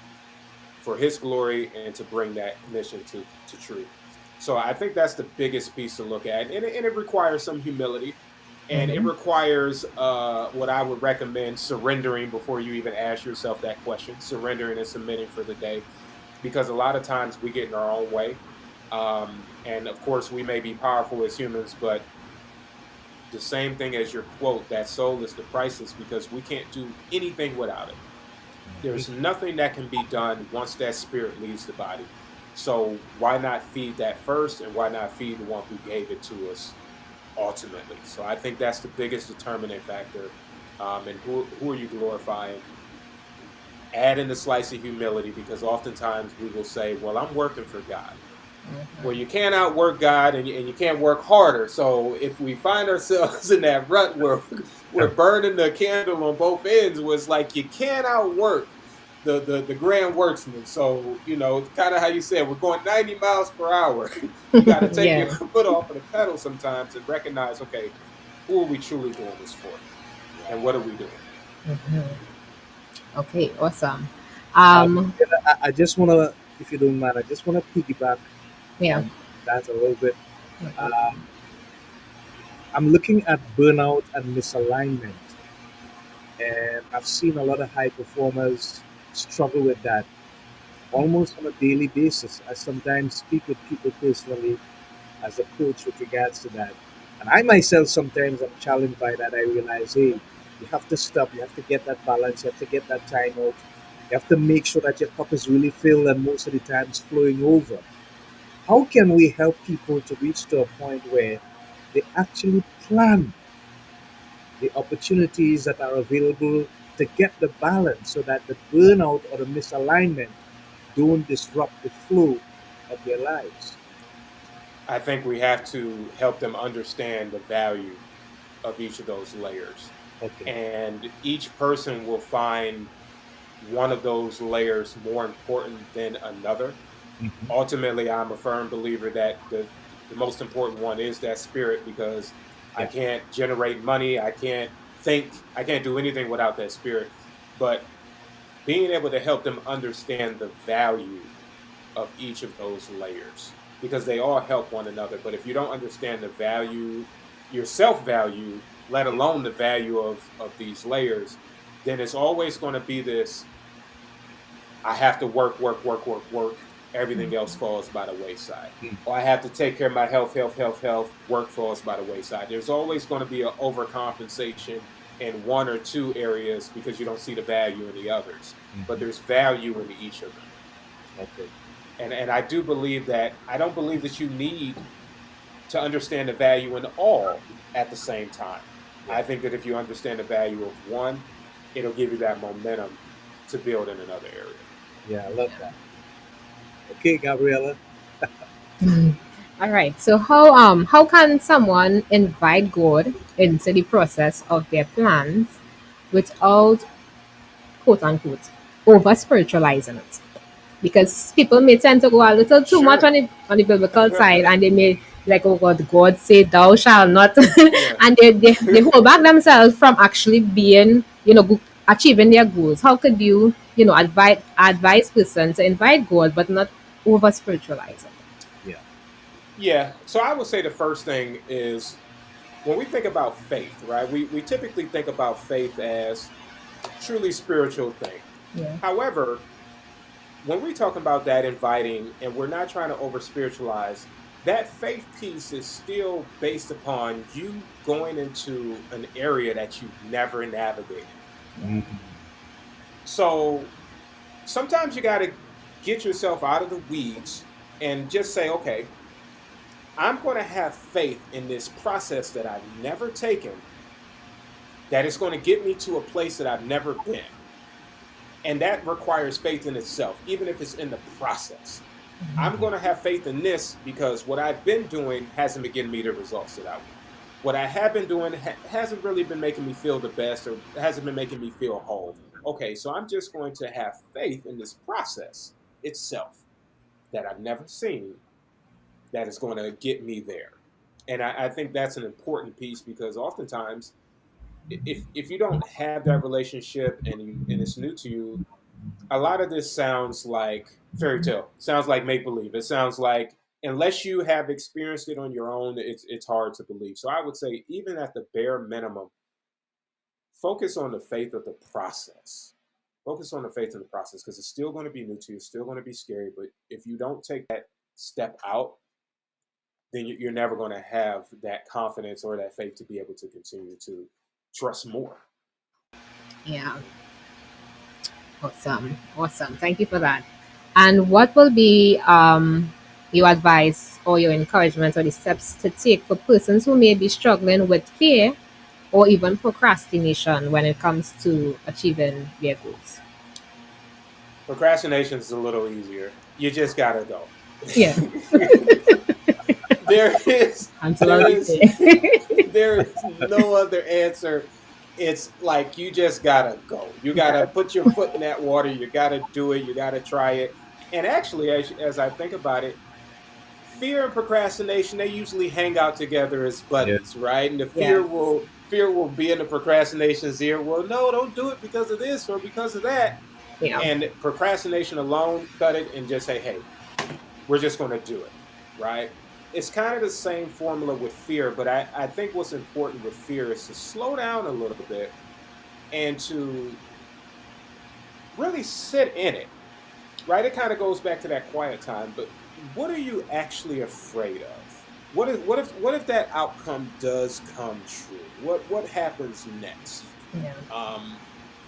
for His glory and to bring that mission to truth. So I think that's the biggest piece to look at, and it requires some humility, and it Mm-hmm. requires what I would recommend surrendering before you even ask yourself that question, surrendering and submitting for the day, because a lot of times we get in our own way, and of course we may be powerful as humans, but the same thing as your quote, that soul is the priceless, because we can't do anything without it. There's nothing that can be done once that spirit leaves the body. So why not feed that first, and why not feed the one who gave it to us ultimately. So I think that's the biggest determining factor. And who are you glorifying? Add in the slice of humility, because oftentimes we will say, well, I'm working for God. Well, you can't outwork God, and you can't work harder. So if we find ourselves in that rut where we're burning the candle on both ends, was like you can't outwork the grand worksman. So, kind of how you said, we're going 90 miles per hour. You got to take your Yeah. foot off of the pedal sometimes and recognize, okay, who are we truly doing this for? And what are we doing? Okay, awesome. Um, Um, I just want to, if you don't mind, I just want to piggyback yeah. on that a little bit. Um, I'm looking at burnout and misalignment, and I've seen a lot of high performers struggle with that almost on a daily basis. I sometimes speak with people personally as a coach with regards to that. And I myself sometimes am challenged by that. I realize, hey, you have to stop, you have to get that balance, you have to get that time out. You have to make sure that your cup is really filled and most of the time it's flowing over. How can we help people to reach to a point where they actually plan the opportunities that are available to get the balance so that the burnout or the misalignment don't disrupt the flow of their lives? I think we have to help them understand the value of each of those layers. Okay. And each person will find one of those layers more important than another. Mhm. Ultimately, I'm a firm believer that the most important one is that spirit, because I Yeah. can't generate money, I can't think, I can't do anything without that spirit. But being able to help them understand the value of each of those layers, because they all help one another. But if you don't understand the value, your self value, let alone the value of these layers, then it's always going to be this: I have to work, work, work, work, work. Everything else falls by the wayside. Mm. Or I have to take care of my health, health, health, health. Work falls by the wayside. There's always going to be an overcompensation in one or two areas because you don't see the value in the others. But Mhm. there's value in each of them. Okay. And I do believe that, I don't believe that you need to understand the value in all at the same time. Yeah. I think that if you understand the value of one, it'll give you that momentum to build in another area. Yeah, I love that. Okay, Gabriella. All right. So how can someone invite God into the process of their plans without quote unquote over spiritualizing it? Because people may tend to go a little too much Sure. on the biblical side, and they may like, oh God said thou shalt not, Yeah. and they hold back themselves from actually being, achieving their goals. How could you, advise person to invite God but not over spiritualize it? Yeah. Yeah. So I would say the first thing is, when we think about faith, right? We typically think about faith as truly spiritual thing. Yeah. However, when we talk about that inviting, and we're not trying to over spiritualize, that faith piece is still based upon you going into an area that you've never navigated. Mhm. So sometimes you got to get yourself out of the weeds and just say, okay, I'm going to have faith in this process that I've never taken, that is going to get me to a place that I've never been. And that requires faith in itself, even if it's in the process. I'm going to have faith in this because what I've been doing hasn't been getting me the results that I want. What I have been doing hasn't really been making me feel the best, or hasn't been making me feel whole. Okay, so I'm just going to have faith in this process itself that I've never seen, that is going to get me there. And I think that's an important piece, because oftentimes, if you don't have that relationship, and it's new to you, a lot of this sounds like fairy tale. Sounds like make believe. It sounds like, unless you have experienced it on your own, it's hard to believe. So I would say, even at the bare minimum, focus on the faith of the process. Focus on the faith of the process, because it's still going to be new to you. It's still going to be scary. But if you don't take that step out, then you're never going to have that confidence or that faith to be able to continue to trust more. Yeah. Awesome. Awesome. Thank you for that. And what will be your advice or your encouragement or the steps to take for persons who may be struggling with fear or even procrastination when it comes to achieving their goals? Procrastination is a little easier. You just gotta go. Yeah, there is until there I is say. there is no other answer. It's like you just gotta go. You gotta put your foot in that water. You gotta do it. You gotta try it. And actually, as I think about it, fear and procrastination, they usually hang out together as Yeah. buddies, right? And the Yes. fear will be in the procrastination's ear. Well, no, don't do it because of this or because of that. Yeah. And procrastination alone, cut it and just say, hey, we're just going to do it, right? It's kind of the same formula with fear, but I think what's important with fear is to slow down a little bit and to really sit in it, right? It kind of goes back to that quiet time, but what are you actually afraid of? What if that outcome does come true? What happens next? Yeah. Um,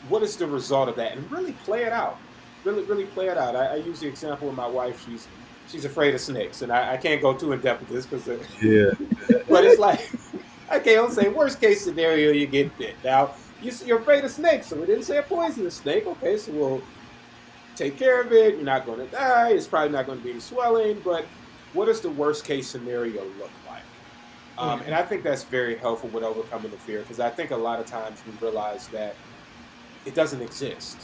what is the result of that? And really play it out. Really play it out. I use the example of my wife. She's afraid of snakes, and I can't go too in depth with this because, Yeah. but it's like okay, I'll say worst case scenario, you get bit. Now you're afraid of snakes, so we didn't say a poisonous snake. Okay, so we'll take care of it. You're not going to die. It's probably not going to be any swelling. But what does the worst case scenario look like? And I think that's very helpful with overcoming the fear because I think a lot of times we realize that it doesn't exist.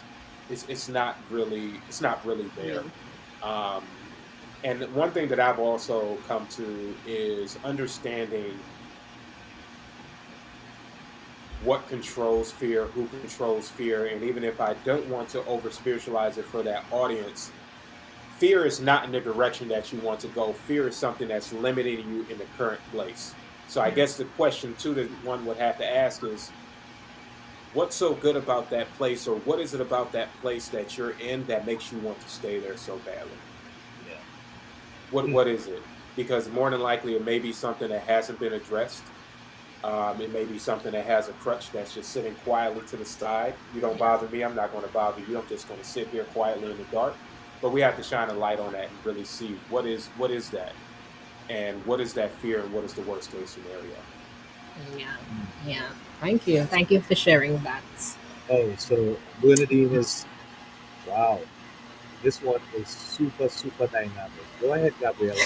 It's not really there. Um, and one thing that I've also come to is understanding what controls fear, who controls fear, and even if I don't want to over spiritualize it for that audience, fear is not in the direction that you want to go. Fear is something that's limiting you in the current place. So I guess the question too that one would have to ask is, what's so good about that place, or what is it about that place that you're in that makes you want to stay there so badly? Yeah. What is it? Because more than likely it may be something that hasn't been addressed. It may be something that has a crutch that's just sitting quietly to the side. You don't bother me, I'm not going to bother you. I'm just going to sit here quietly in the dark. But we have to shine a light on that and really see what is that, and what is that fear, and what is the worst case scenario. Yeah. Yeah. Thank you. Thank you for sharing that. Oh, so Bernadine is wow. This one is super, super dynamic. Go ahead, Gabriella.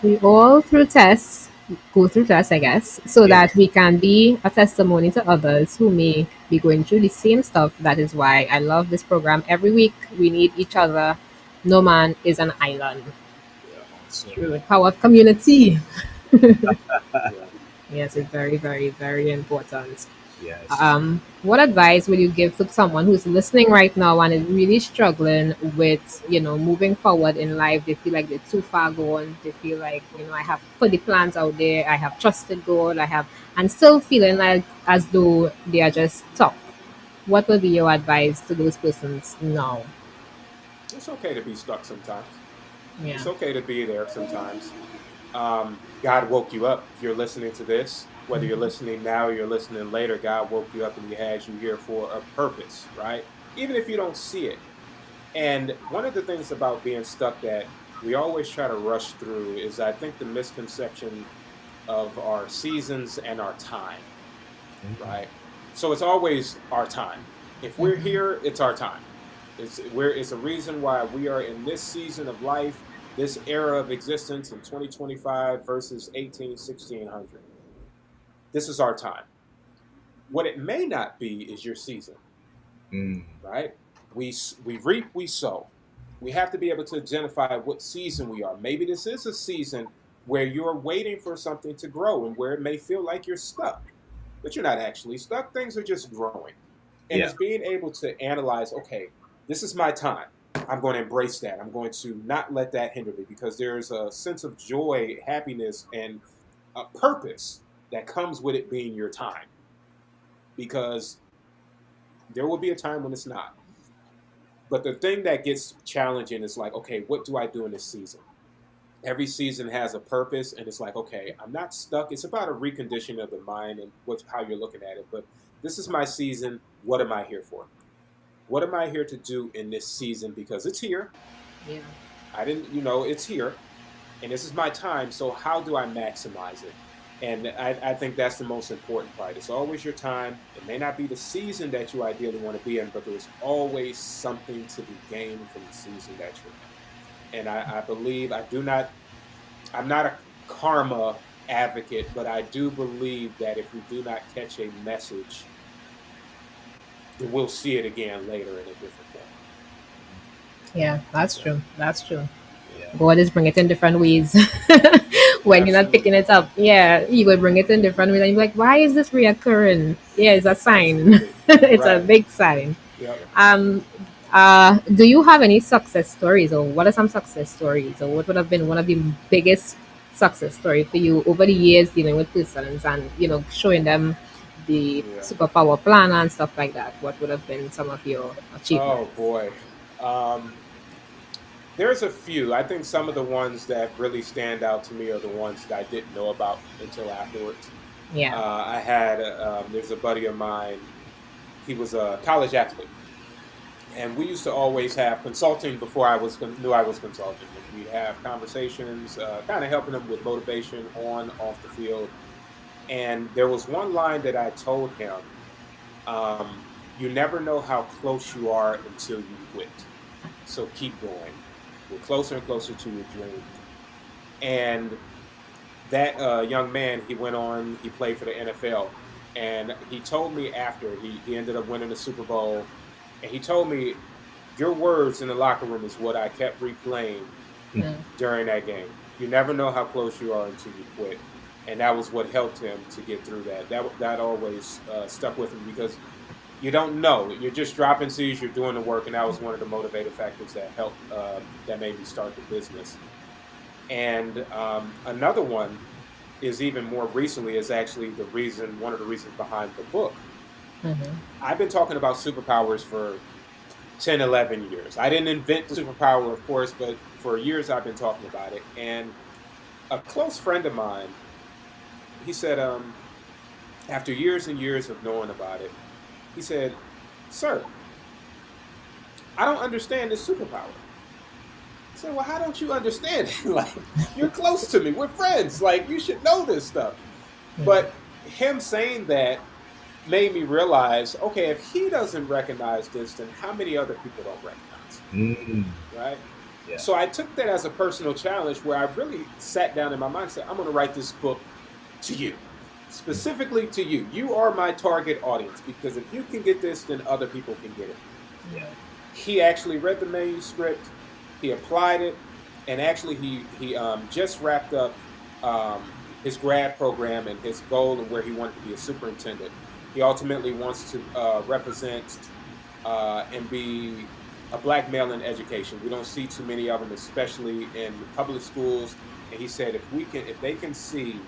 We all through tests, go through tests, I guess, so that Yes. we can be a testimony to others who may be going through the same stuff. That is why I love this program. Every week we need each other. No man is an island. Yeah, So, True. Power of community. yeah. Yes, it's very, very, very important. yes. What advice would you give to someone who's listening right now and is really struggling with, moving forward in life? They feel like they're too far gone. They feel like, I have put the plans out there. I have trusted God. And still feeling like as though they are just stuck. What would be your advice to those persons now? It's okay to be stuck sometimes. Yeah. It's okay to be there sometimes. God woke you up. If you're listening to this, whether you're listening now or you're listening later, God woke you up and He has you here for a purpose, right? Even if you don't see it. And one of the things about being stuck that we always try to rush through is I think the misconception of our seasons and our time, Mhm. right? So it's always our time. If we're here, it's our time. It's a reason why we are in this season of life, this era of existence in 2025 versus 1600. This is our time. What it may not be is your season, Mm. right? We reap, we sow. We have to be able to identify what season we are. Maybe this is a season where you're waiting for something to grow and where it may feel like you're stuck, but you're not actually stuck. Things are just growing. And Yeah. it's being able to analyze, okay, this is my time. I'm going to embrace that. I'm going to not let that hinder me because there's a sense of joy, happiness, and a purpose that comes with it being your time. Because there will be a time when it's not. But the thing that gets challenging is like, okay, what do I do in this season? Every season has a purpose, and it's like, okay, I'm not stuck. It's about a reconditioning of the mind and how you're looking at it. But this is my season. What am I here for? What am I here to do in this season? Because it's here. Yeah. I didn't, it's here and this is my time. So how do I maximize it? And I think that's the most important part. It's always your time. It may not be the season that you ideally want to be in, but there's always something to be gained from the season that you're in. And I believe I'm not a karma advocate, but I do believe that if we do not catch a message, then we'll see it again later in a different way. Yeah, that's true. That's true. Yeah. God is bringing it in different ways. When you're not picking Absolutely. it up, yeah, He will bring it in different ways. And you're like, why is this reoccurring? Yeah, it's a sign. Absolutely. It's a Right. big sign. Yep. Um, do you have any success stories, or what are some success stories, or what would have been one of the biggest success story for you over the years dealing with persons and showing them the Yeah. superpower plan and stuff like that? What would have been some of your Oh achievements? boy. Um, there's a few. I think some of the ones that really stand out to me are the ones that I didn't know about until afterwards. Yeah. I had there's a buddy of mine. He was a college athlete, and we used to always have consulting before knew I was consulting. And we'd have conversations, kind of helping him with motivation on off the field. And there was one line that I told him: "You never know how close you are until you quit. So keep going. You're closer and closer to your dream." And that young man, he went on, he played for the NFL. And he told me after he ended up winning the Super Bowl, and he told me, your words in the locker room is what I kept replaying Mm. during that game. You never know how close you are until you quit. And that was what helped him to get through that. That always stuck with him because you don't know. You're just dropping seeds, you're doing the work. And that was one of the motivating factors that helped, that made me start the business. And another one is even more recently is actually one of the reasons behind the book. Mm-hmm. I've been talking about superpowers for 10, 11 years. I didn't invent the superpower, of course, but for years I've been talking about it. And a close friend of mine, he said, after years and years of knowing about it, he said, "Sir, I don't understand this superpower." I said, "Well, how don't you understand it? Like, you're close to me. We're friends. Like, you should know this stuff." But him saying that made me realize, okay, if he doesn't recognize this, then how many other people don't recognize Mm. it, right? Yeah. So I took that as a personal challenge where I really sat down in my mind and said, I'm going to write this book to you, specifically to you. You are my target audience because if you can get this, then other people can get it. Yeah. He actually read the manuscript, he applied it, and actually he just wrapped up his grad program and his goal and where he wanted to be a superintendent. He ultimately wants to represent and be a black male in education. We don't see too many of them, especially in public schools. And he said, if they can see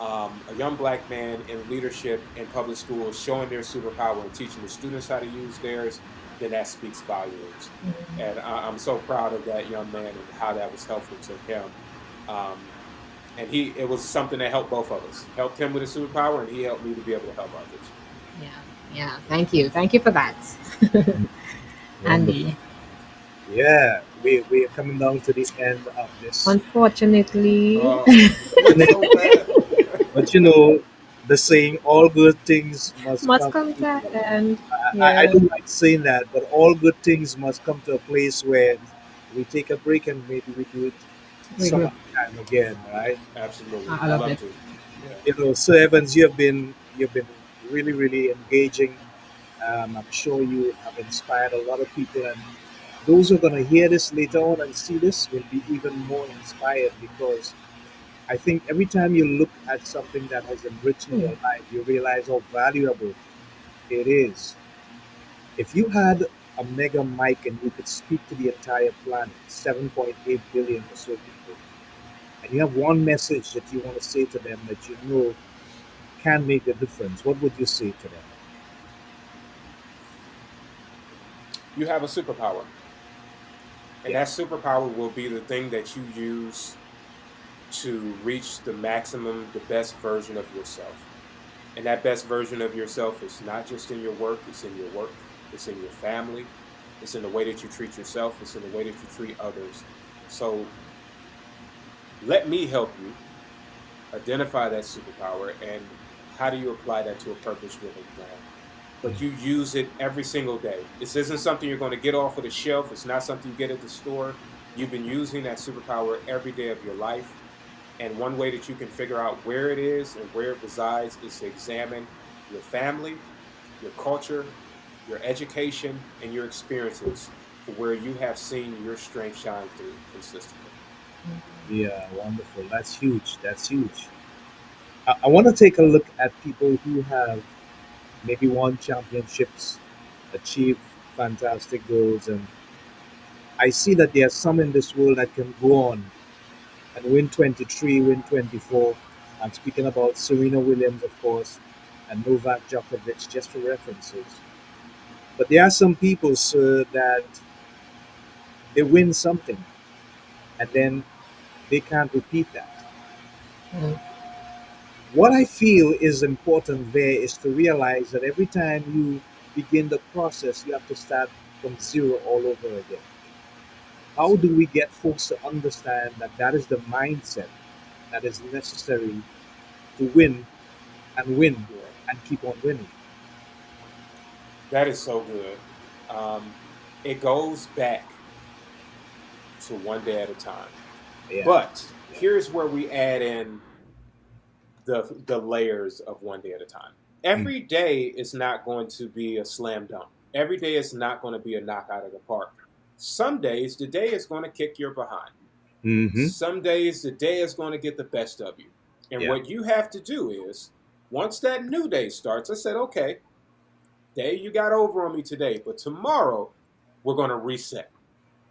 a young black man in leadership in public schools showing their superpower and teaching the students how to use theirs, then that speaks volumes. And I'm so proud of that young man and how that was helpful to him. And it was something that helped both of us. Helped him with his superpower, and he helped me to be able to help others. Yeah, yeah. Thank you for that, Wonderful. Andy. Yeah, we are coming down to the end of this. Unfortunately, Oh, it went so fast. But the saying, all good things must must come. come to an end. I Yeah, don't like saying that, but all good things must come to a place where we take a break and maybe we do it we some do. other time again, right? Absolutely, I would love love it. to. Yeah. Sir Evans, you've been really, really engaging. I'm sure you have inspired a lot of people, and those who are going to hear this later on and see this will be even more inspired because I think every time you look at something that has enriched Hmm. your life, you realize how valuable it is. If you had a mega mic and you could speak to the entire planet, 7.8 billion or so people, and you have one message that you want to say to them that you know can make a difference, what would you say to them? You have a superpower, and Yeah. that superpower will be the thing that you use to reach the maximum, the best version of yourself. And that best version of yourself is not just in your work, it's in your work, it's in your family, it's in the way that you treat yourself, it's in the way that you treat others. So let me help you identify that superpower and how do you apply that to a purpose driven plan. But you use it every single day. This isn't something you're going to get off of the shelf. It's not something you get at the store. You've been using that superpower every day of your life. And one way that you can figure out where it is and where it resides is to examine your family, your culture, your education, and your experiences for where you have seen your strength shine through consistently. Yeah, wonderful. That's huge. That's huge. I want to take a look at people who have maybe won championships, achieved fantastic goals, and I see that there are some in this world that can go on and win 23, win 24. I'm speaking about Serena Williams, of course, and Novak Djokovic, just for references. But there are some people, sir, that they win something and then they can't repeat that. Mm. What I feel is important there is to realize that every time you begin the process, you have to start from zero all over again. How do Absolutely. we get folks to understand that that is the mindset that is necessary to win and win Yeah, and keep on winning? that is so good. It goes back to one day at a time. Yeah, But yeah. here's where we add in the layers of one day at a time. Mm. Every day is not going to be a slam dunk. Every day is not going to be a knockout of the park. Some days the day is going to kick your behind. Mm-hmm. Some days the day is going to get the best of you. And Yeah. what you have to do is once that new day starts, I said, okay, day you got over on me today, but tomorrow we're going to reset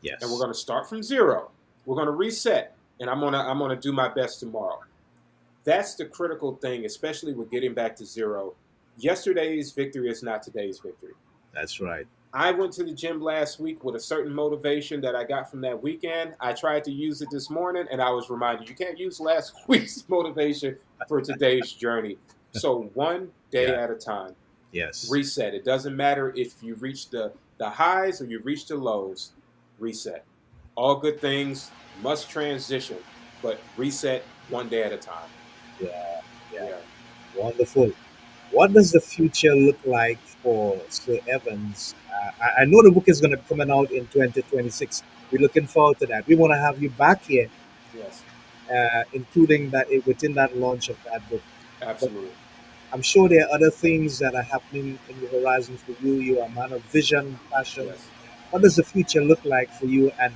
and we're Yes. going to start from zero. We're going to reset and I'm going to do my best tomorrow. That's the critical thing, especially with getting back to zero. Yesterday's victory is not today's victory. That's right. I went to the gym last week with a certain motivation that I got from that weekend. I tried to use it this morning and I was reminded you can't use last week's motivation for today's journey. So one day Yeah. at a time, Yes. reset. It doesn't matter if you reach the highs or you reach the lows, reset. All good things must transition, but reset one day at a time. Yeah. Yeah. Yeah. Wonderful. What does the future look like for Sir Evans? I know the book is going to be coming out in 2026. We're looking forward to that. We want to have you back here, Yes. including that within that launch of that book. But Absolutely. I'm sure there are other things that are happening in the horizon for you. You are a man of vision, passion. Yes. What does the future look like for you and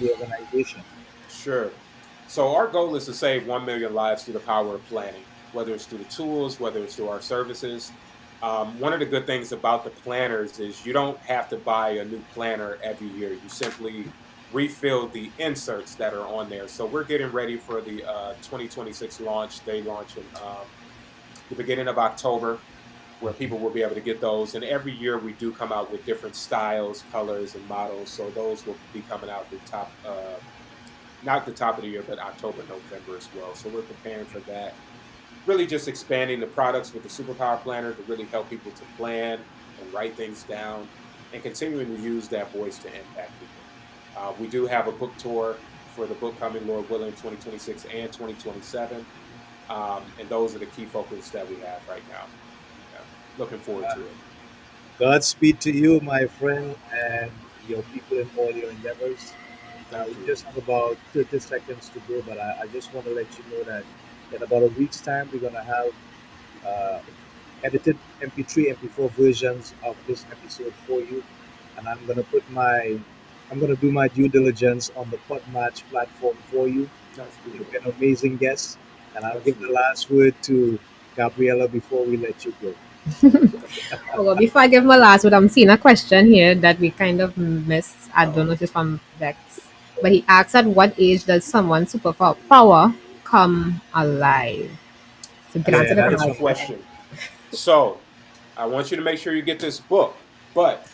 the organization? Sure. So our goal is to save 1 million lives through the power of planning, whether it's through the tools, whether it's through our services. One of the good things about the planners is you don't have to buy a new planner every year. You simply refill the inserts that are on there. So we're getting ready for the 2026 launch. They launch in the beginning of October, where people will be able to get those. And every year we do come out with different styles, colors, and models. So those will be coming out the top not the top of the year, but October, November as well. So we're preparing for that. Really just expanding the products with the Superpower Planner to really help people to plan and write things down and continuing to use that voice to impact people. We do have a book tour for the book coming, Lord willing, 2026 and 2027. And those are the key focus that we have right now. Yeah. Looking forward Uh, to it. Godspeed to you, my friend, and your people in all your endeavors. We Thank you. just have about 30 seconds to go, but I just want to let you know that in about a week's time, we're going to have uh, edited MP3, MP4 versions of this episode for you. And I'm going to do my due diligence on the Podmatch platform for you. That's You've beautiful. been an amazing guest. And I'll give the Absolutely. last word to Gabriella before we let you go. Oh, well, before I give my last word, I'm seeing a question here that we kind of missed. I don't Uh-oh. know if it's from Vex, but he asks, at what age does someone's superpower come alive? So get That's a answer Yeah, the that is great from question. Vex. question. So I want you to make sure you get this book. But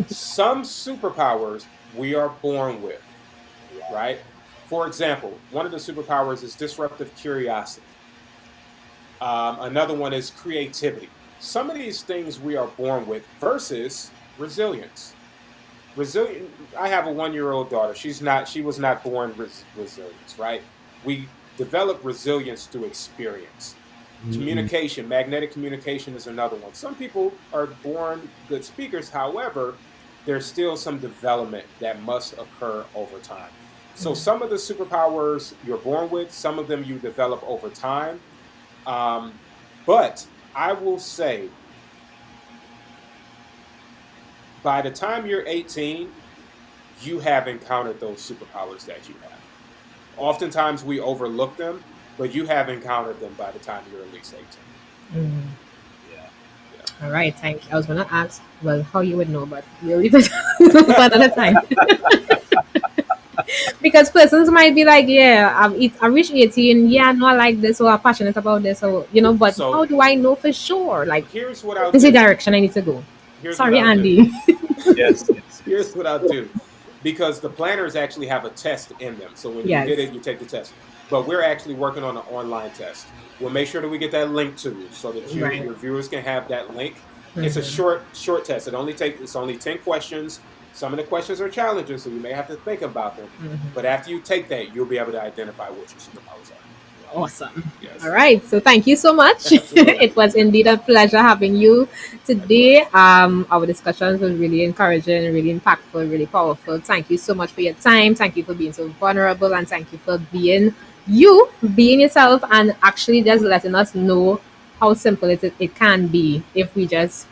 some superpowers we are born with, right? For example, one of the superpowers is disruptive curiosity. Another one is creativity. Some of these things we are born with versus resilience. resilient. I have a 1 year old daughter. She was not born resilience, right? We develop resilience through experience. Mm-mm. Communication, magnetic communication is another one. Some people are born good speakers. However, there's still some development that must occur over time. So some of the superpowers you're born with, some of them you develop over time. Um, but I will say, by the time you're 18, you have encountered those superpowers that you have. Oftentimes we overlook them, but you have encountered them by the time you're at least 18. Mhm. Yeah. Yeah. All right, thank you. I was gonna ask, well, how you would know, but we'll leave it for another time. Because persons might be like, yeah, I reached 18, yeah, no, I like this, or I'm passionate about this, or but how So do I know for sure? Like, here's what I'll this is the do. direction I need to go. Here's what Sorry, I'll do. Andy. Yes, yes, Here's yes. what I'll do. Because the planners actually have a test in them. So when you Yes. get it, you take the test. But we're actually working on an online test. We'll make sure that we get that link to you so that Right. your viewers can have that link. It's a Mhm. short test. It's only 10 questions. Some of the questions are challenging, so you may have to think about them. But Mhm. after you take that, you'll be able to identify what your superpowers are. Awesome. All Yes. right. So thank you so much. Absolutely. It was indeed a pleasure having you today. Likewise. Our discussions was really encouraging, really impactful, really powerful. Thank you so much for your time. Thank you for being so vulnerable, and thank you for being yourself, and actually just letting us know how simple it can be if we just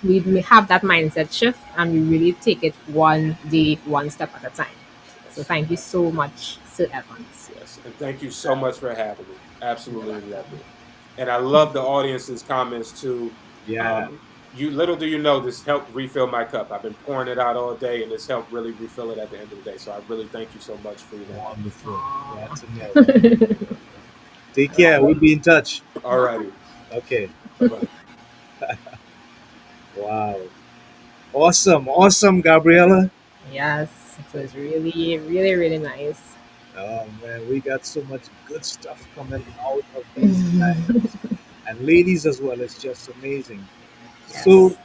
we have that mindset shift and we really take it one day, one step at a time. So Yes. thank you so much, Sir Evans. Yes. And thank you so much for having me. Absolutely loved it. And I love the audience's comments too. Yeah. You little do you know this helped refill my cup. I've been pouring it out all day, and this helped really refill it at the end of the day. So I really thank you so much for that. Wonderful. Glad to know. All Take right. care. We'll be in touch. Alrighty, Okay. bye bye. Wow. Awesome. Awesome, Gabriella. Yes, it was really, really, really nice. Oh man, we got so much good stuff coming out of these guys. And ladies as well. It's just amazing. Yes. So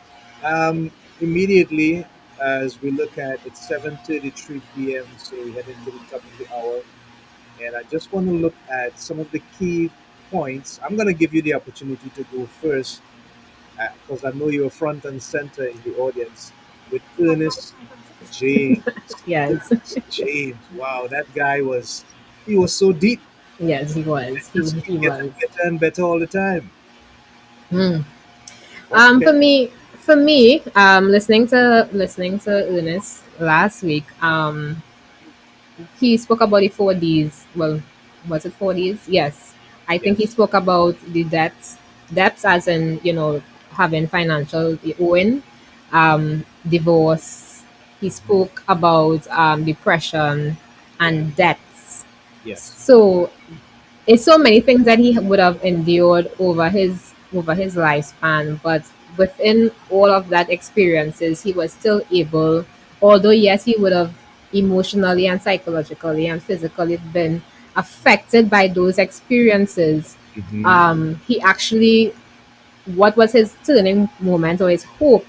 immediately as we look at it's 7:33 p.m. So we head into the top of the hour. And I just want to look at some of the key points. I'm going to give you the opportunity to go first because I know you're front and center in the audience with Ernest James. Yes. Ernest James. Wow, that guy he was so deep. Yes, he was. He, Just he keep getting was. better and better all the time. Hmm. What can Listening to Ernest last week, he spoke about the 4Ds. Well, was it 4Ds? Yes. I think he yes. spoke about the debts as in, having financial owing, divorce. He Mhm. spoke about depression Yeah. and debts. Yes. So it's so many things that he would have endured over his lifespan, but within all of that experiences he was still able, although yes he would have emotionally and psychologically and physically been affected by those experiences. Hmm. He actually, what was his turning moment or his hope,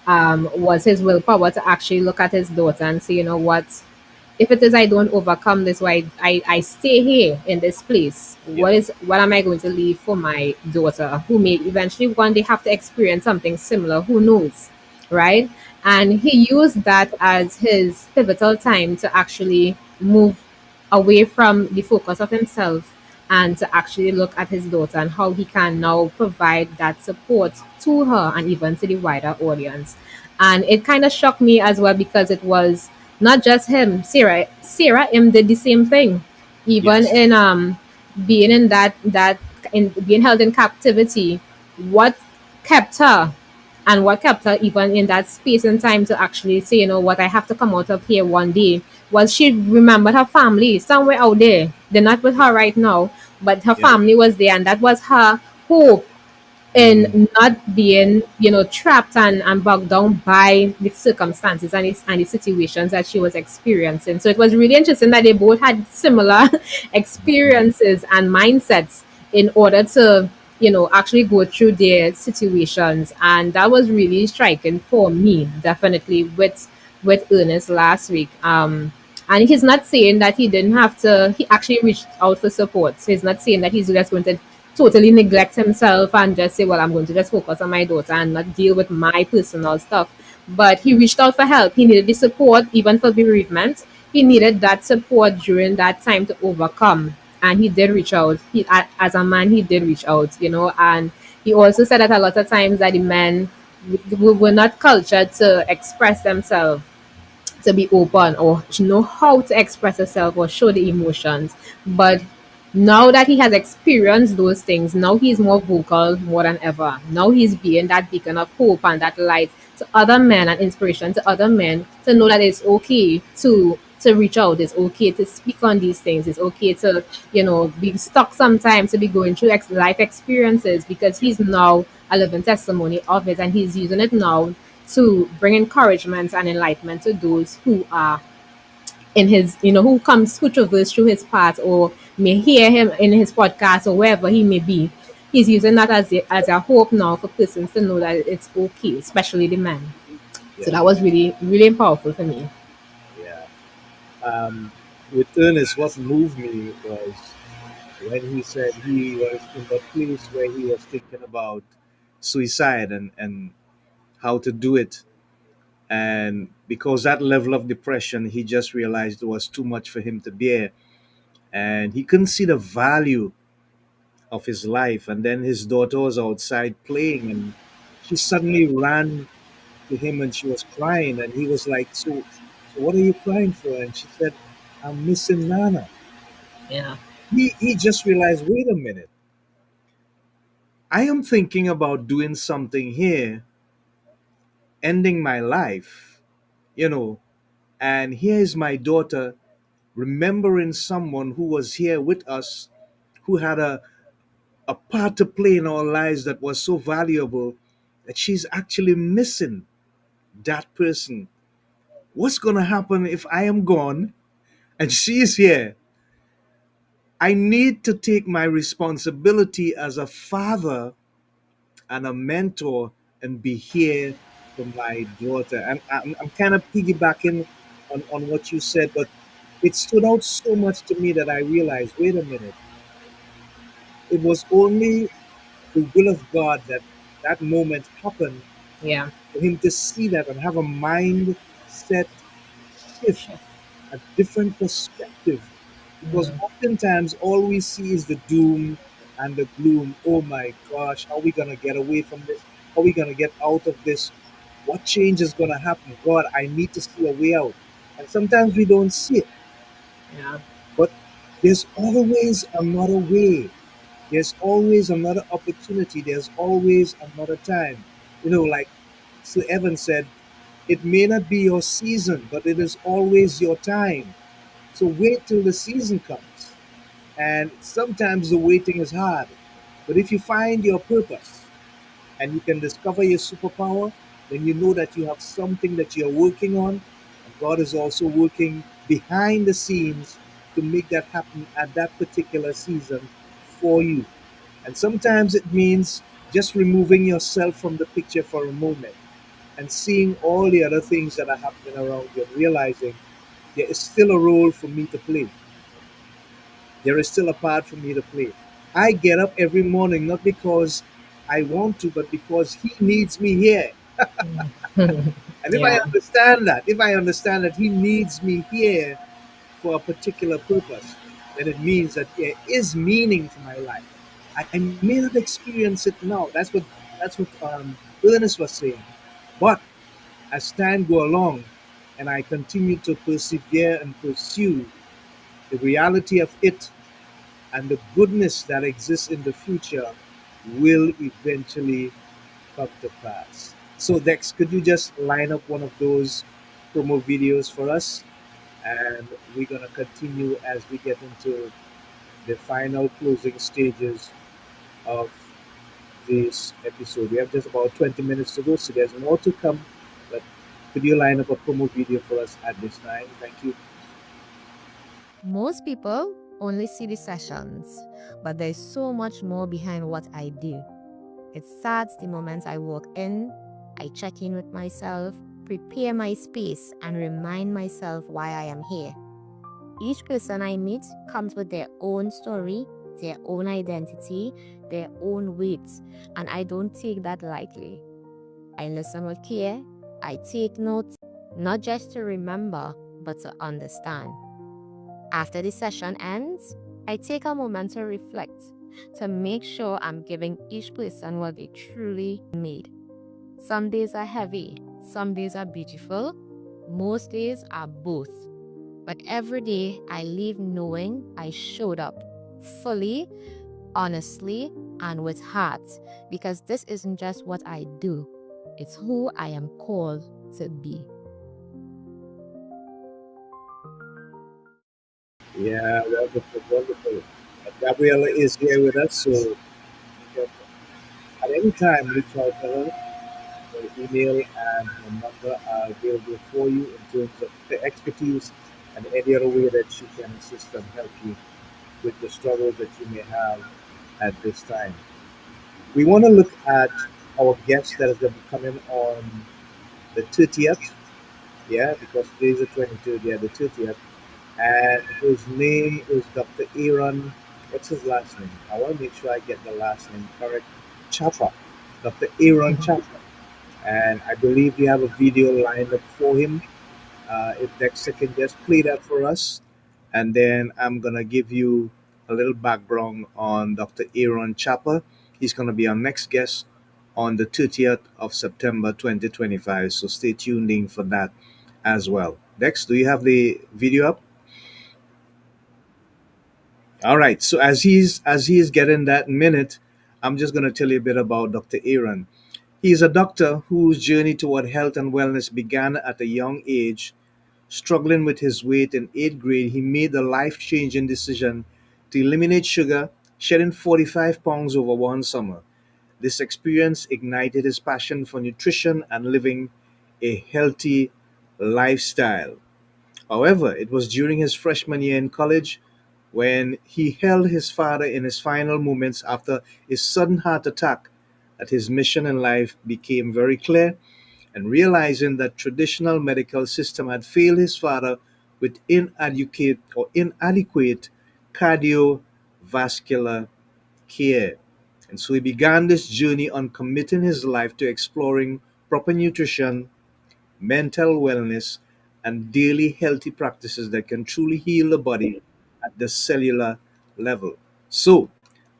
was his willpower to actually look at his daughter and say, you know what, if it is I don't overcome this, why I stay here in this place, Yeah. what am I going to leave for my daughter, who may eventually one day have to experience something similar, who knows, right? And he used that as his pivotal time to actually move away from the focus of himself and to actually look at his daughter and how he can now provide that support to her and even to the wider audience. And it kind of shocked me as well because it was not just him. Sarah him did the same thing. Even Yes. in being in that in being held in captivity, what kept her and what kept her even in that space and time to actually say, you know what, I have to come out of here one day, was she remembered her family somewhere out there. They're not with her right now, but her Yeah. family was there, and that was her hope Mm. in not being, trapped and bogged down by the circumstances and the situations that she was experiencing. So it was really interesting that they both had similar experiences and mindsets in order to, actually go through their situations. And that was really striking for me, definitely, with with Ernest last week. And he's not saying that he didn't have to, he actually reached out for support. So he's not saying that he's just going to totally neglect himself and just say, well, I'm going to just focus on my daughter and not deal with my personal stuff. But he reached out for help. He needed the support, even for bereavement. He needed that support during that time to overcome. And he did reach out. As a man, he did reach out, and he also said that a lot of times that the men were not cultured to express themselves, to be open or to know how to express herself or show the emotions. But now that he has experienced those things, now he's more vocal more than ever. Now he's being that beacon of hope and that light to other men and inspiration to other men to know that it's okay to reach out. It's okay to speak on these things. It's okay to, be stuck sometimes, to be going through life experiences, because he's now a living testimony of it, and he's using it now to bring encouragement and enlightenment to those who are in his, who traverse through his path or may hear him in his podcast or wherever he may be. He's using that as a hope now for persons to know that it's okay, especially the men. So Yeah, that was really, really powerful for me. yeah. Um, with Ernest, what moved me was when he said he was in that place where he was thinking about suicide and how to do it. And because that level of depression, he just realized it was too much for him to bear. And he couldn't see the value of his life. And then his daughter was outside playing, and she suddenly ran to him and she was crying. And he was like, so what are you crying for? And she said, I'm missing Nana. Yeah. He just realized, wait a minute, I am thinking about doing something here, ending my life, you know, and here is my daughter remembering someone who was here with us, who had a part to play in our lives that was so valuable, that she's actually missing that person. What's going to happen if I am gone and she's here? I need to take my responsibility as a father and a mentor and be here for my daughter. And I'm kind of piggybacking on what you said, but it stood out so much to me that I realized, wait a minute, it was only the will of God that that moment happened Yeah. for him to see that and have a mindset shift, a different perspective. Because oftentimes all we see is the doom and the gloom. Oh my gosh, how are we going to get away from this? How are we going to get out of this? What change is going to happen? God, I need to see a way out. And sometimes we don't see it, Yeah. but there's always another way. There's always another opportunity. There's always another time. Like Sir Evan said, it may not be your season, but it is always your time. So wait till the season comes. And sometimes the waiting is hard. But if you find your purpose and you can discover your superpower, then you know that you have something that you're working on. And God is also working behind the scenes to make that happen at that particular season for you. And sometimes it means just removing yourself from the picture for a moment and seeing all the other things that are happening around you and realizing there is still a role for me to play. There is still a part for me to play. I get up every morning not because I want to, but because He needs me here. And Yeah. if I understand that He needs me here for a particular purpose, then it means that there is meaning to my life. I may not experience it now. That's what Ernest was saying. But as time go along, and I continue to persevere and pursue the reality of it and the goodness that exists in the future will eventually come to pass. So, Dex, could you just line up one of those promo videos for us? And we're going to continue as we get into the final closing stages of this episode. We have just about 20 minutes to go, so there's more to come. But could you line up a promo video for us at this time? Thank you. Most people only see the sessions, but there's so much more behind what I do. It starts the moment I walk in, I check in with myself, prepare my space and remind myself why I am here. Each person I meet comes with their own story, their own identity, their own weight, and I don't take that lightly. I listen with care, I take notes, not just to remember, but to understand. After the session ends, I take a moment to reflect, to make sure I'm giving each person what they truly need. Some days are heavy, some days are beautiful, most days are both. But every day I leave knowing I showed up fully, honestly, and with heart, because this isn't just what I do, it's who I am called to be. Yeah, wonderful, wonderful. Gabriella is here with us, so you can at any time reach out to her. Her email and her number are available for you in terms of the expertise and any other way that she can assist and help you with the struggles that you may have at this time. We want to look at our guest that is going to be coming on the 30th. Yeah, because today is the 23rd, yeah, the 30th. And his name is Dr. Aaron. What's his last name? I want to make sure I get the last name correct. Chapa. Dr. Aaron Chapa. And I believe we have a video lined up for him. If Dexter can just play that for us. And then I'm going to give you a little background on Dr. Aaron Chapa. He's going to be our next guest on the 30th of September 2025. So stay tuned in for that as well. Dex, do you have the video up? All right. So as he's getting that minute, I'm just going to tell you a bit about Dr. Aaron. He is a doctor whose journey toward health and wellness began at a young age. Struggling with his weight in 8th grade, he made the life-changing decision to eliminate sugar, shedding 45 pounds over one summer. This experience ignited his passion for nutrition and living a healthy lifestyle. However, it was during his freshman year in college when he held his father in his final moments after a sudden heart attack that his mission in life became very clear, and realizing that traditional medical system had failed his father with inadequate cardiovascular care. And so he began this journey on committing his life to exploring proper nutrition, mental wellness, and daily healthy practices that can truly heal the body at the cellular level. So,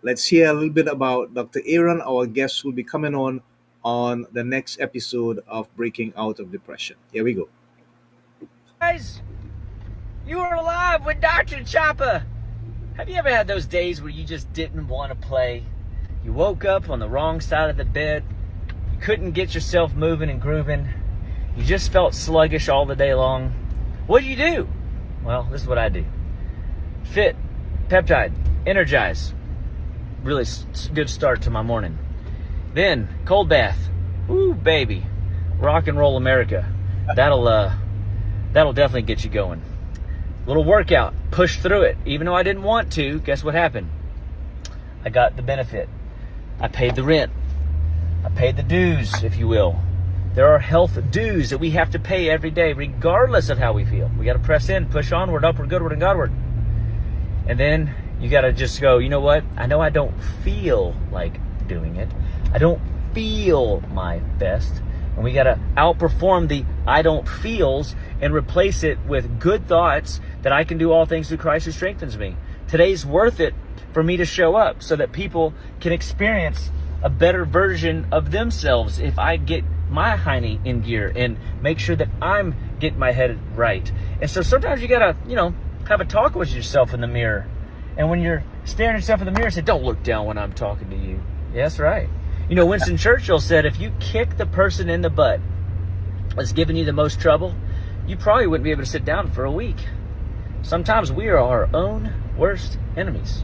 let's hear a little bit about Dr. Aaron, our guest who will be coming on the next episode of Breaking Out of Depression. Here we go. Guys, you are alive with Dr. Choppa. Have you ever had those days where you just didn't want to play? You woke up on the wrong side of the bed. You couldn't get yourself moving and grooving. You just felt sluggish all the day long. What do you do? Well, this is what I do. Fit, peptide, energize. Really good start to my morning. Then, cold bath. Ooh, baby. Rock and roll America. That'll definitely get you going. Little workout. Push through it. Even though I didn't want to, guess what happened? I got the benefit. I paid the rent. I paid the dues, if you will. There are health dues that we have to pay every day, regardless of how we feel. We got to press in, push onward, upward, goodward, and Godward. And then you got to just go, you know what? I know I don't feel like doing it. I don't feel my best. And we got to outperform the I don't feels and replace it with good thoughts that I can do all things through Christ who strengthens me. Today's worth it for me to show up so that people can experience a better version of themselves if I get my hiney in gear and make sure that I'm getting my head right. And so sometimes you got to, have a talk with yourself in the mirror. And when you're staring at yourself in the mirror, say, don't look down when I'm talking to you. Yeah, that's right. Winston Churchill said, if you kick the person in the butt that's giving you the most trouble, you probably wouldn't be able to sit down for a week. Sometimes we are our own worst enemies.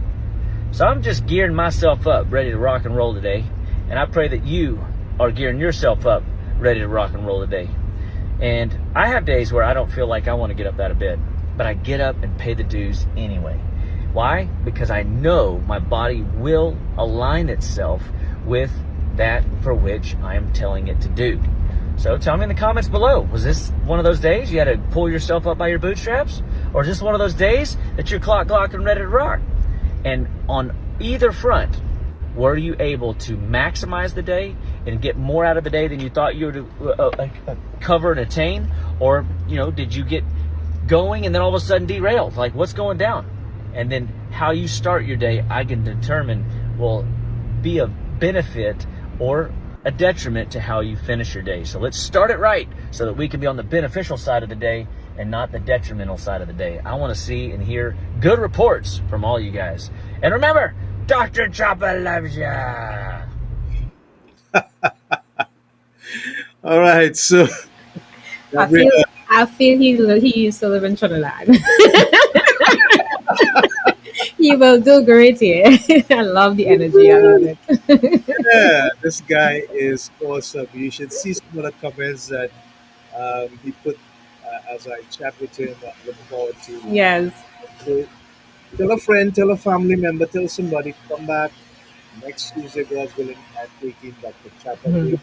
So I'm just gearing myself up, ready to rock and roll today. And I pray that you are gearing yourself up, ready to rock and roll today. And I have days where I don't feel like I want to get up out of bed, but I get up and pay the dues anyway. Why? Because I know my body will align itself with that for which I am telling it to do. So tell me in the comments below, was this one of those days you had to pull yourself up by your bootstraps? Or is this one of those days that you're clock and ready to rock? And on either front, were you able to maximize the day and get more out of the day than you thought you would cover and attain? Or, did you get going and then all of a sudden derailed? Like, what's going down? And then how you start your day, I can determine will be a benefit or a detriment to how you finish your day. So let's start it right so that we can be on the beneficial side of the day and not the detrimental side of the day. I want to see and hear good reports from all you guys. And remember, Dr. Chopper loves ya. All right, so I feel Gabriella, I feel he used to live in Trinidad. He will do great here. I love the energy. I love it. yeah, this guy is awesome. You should see some of the comments that he put as I chat with him. I look forward to. Yes. So tell a friend, tell a family member, tell somebody, come back next Tuesday, God's willing, and taking Dr. Mhm. Chapel.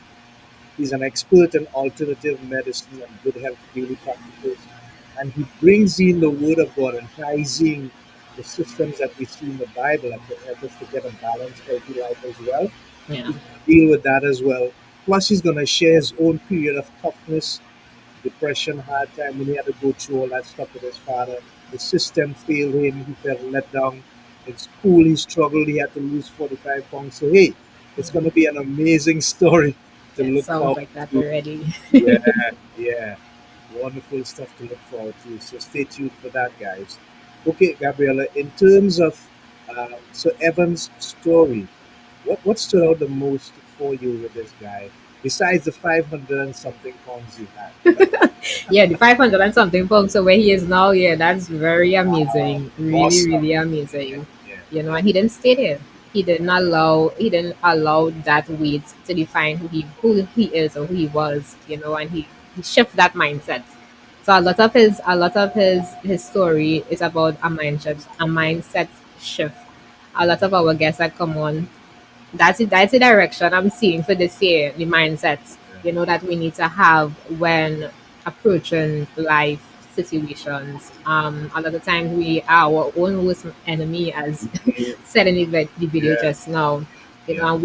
He's an expert in alternative medicine and good health daily practices. And he brings in the Word of God and ties in the systems that we see in the Bible and to help us to get a balanced, healthy life as well. Yeah. He's gonna deal with that as well. Plus, he's going to share his own period of toughness, depression, hard time when he had to go through all that stuff with his father. The system failed him. He felt let down. In school, he struggled. He had to lose 45 pounds. So, hey, it's going to be an amazing story to It look sounds forward like that to. already. Yeah, yeah. Wonderful stuff to look forward to. So stay tuned for that, guys. Okay, Gabriella, in terms of so Evan's story, what stood out the most for you with this guy, besides the 500 and something pounds he had? Yeah, the 500 and something pounds. So where he is now, yeah, that's very amazing. Really, Awesome. really Yeah, amazing. yeah, And he didn't stay there. He didn't allow that weight to define who he is or who he was, and he shifted that mindset. So a lot of his story is about a mindset shift. A lot of our guests that come on, that's the direction I'm seeing for this year, the mindsets, yeah, that we need to have when approaching life situations. A lot of times we are our own worst enemy, as yeah, said in the video yeah, just now. yeah. And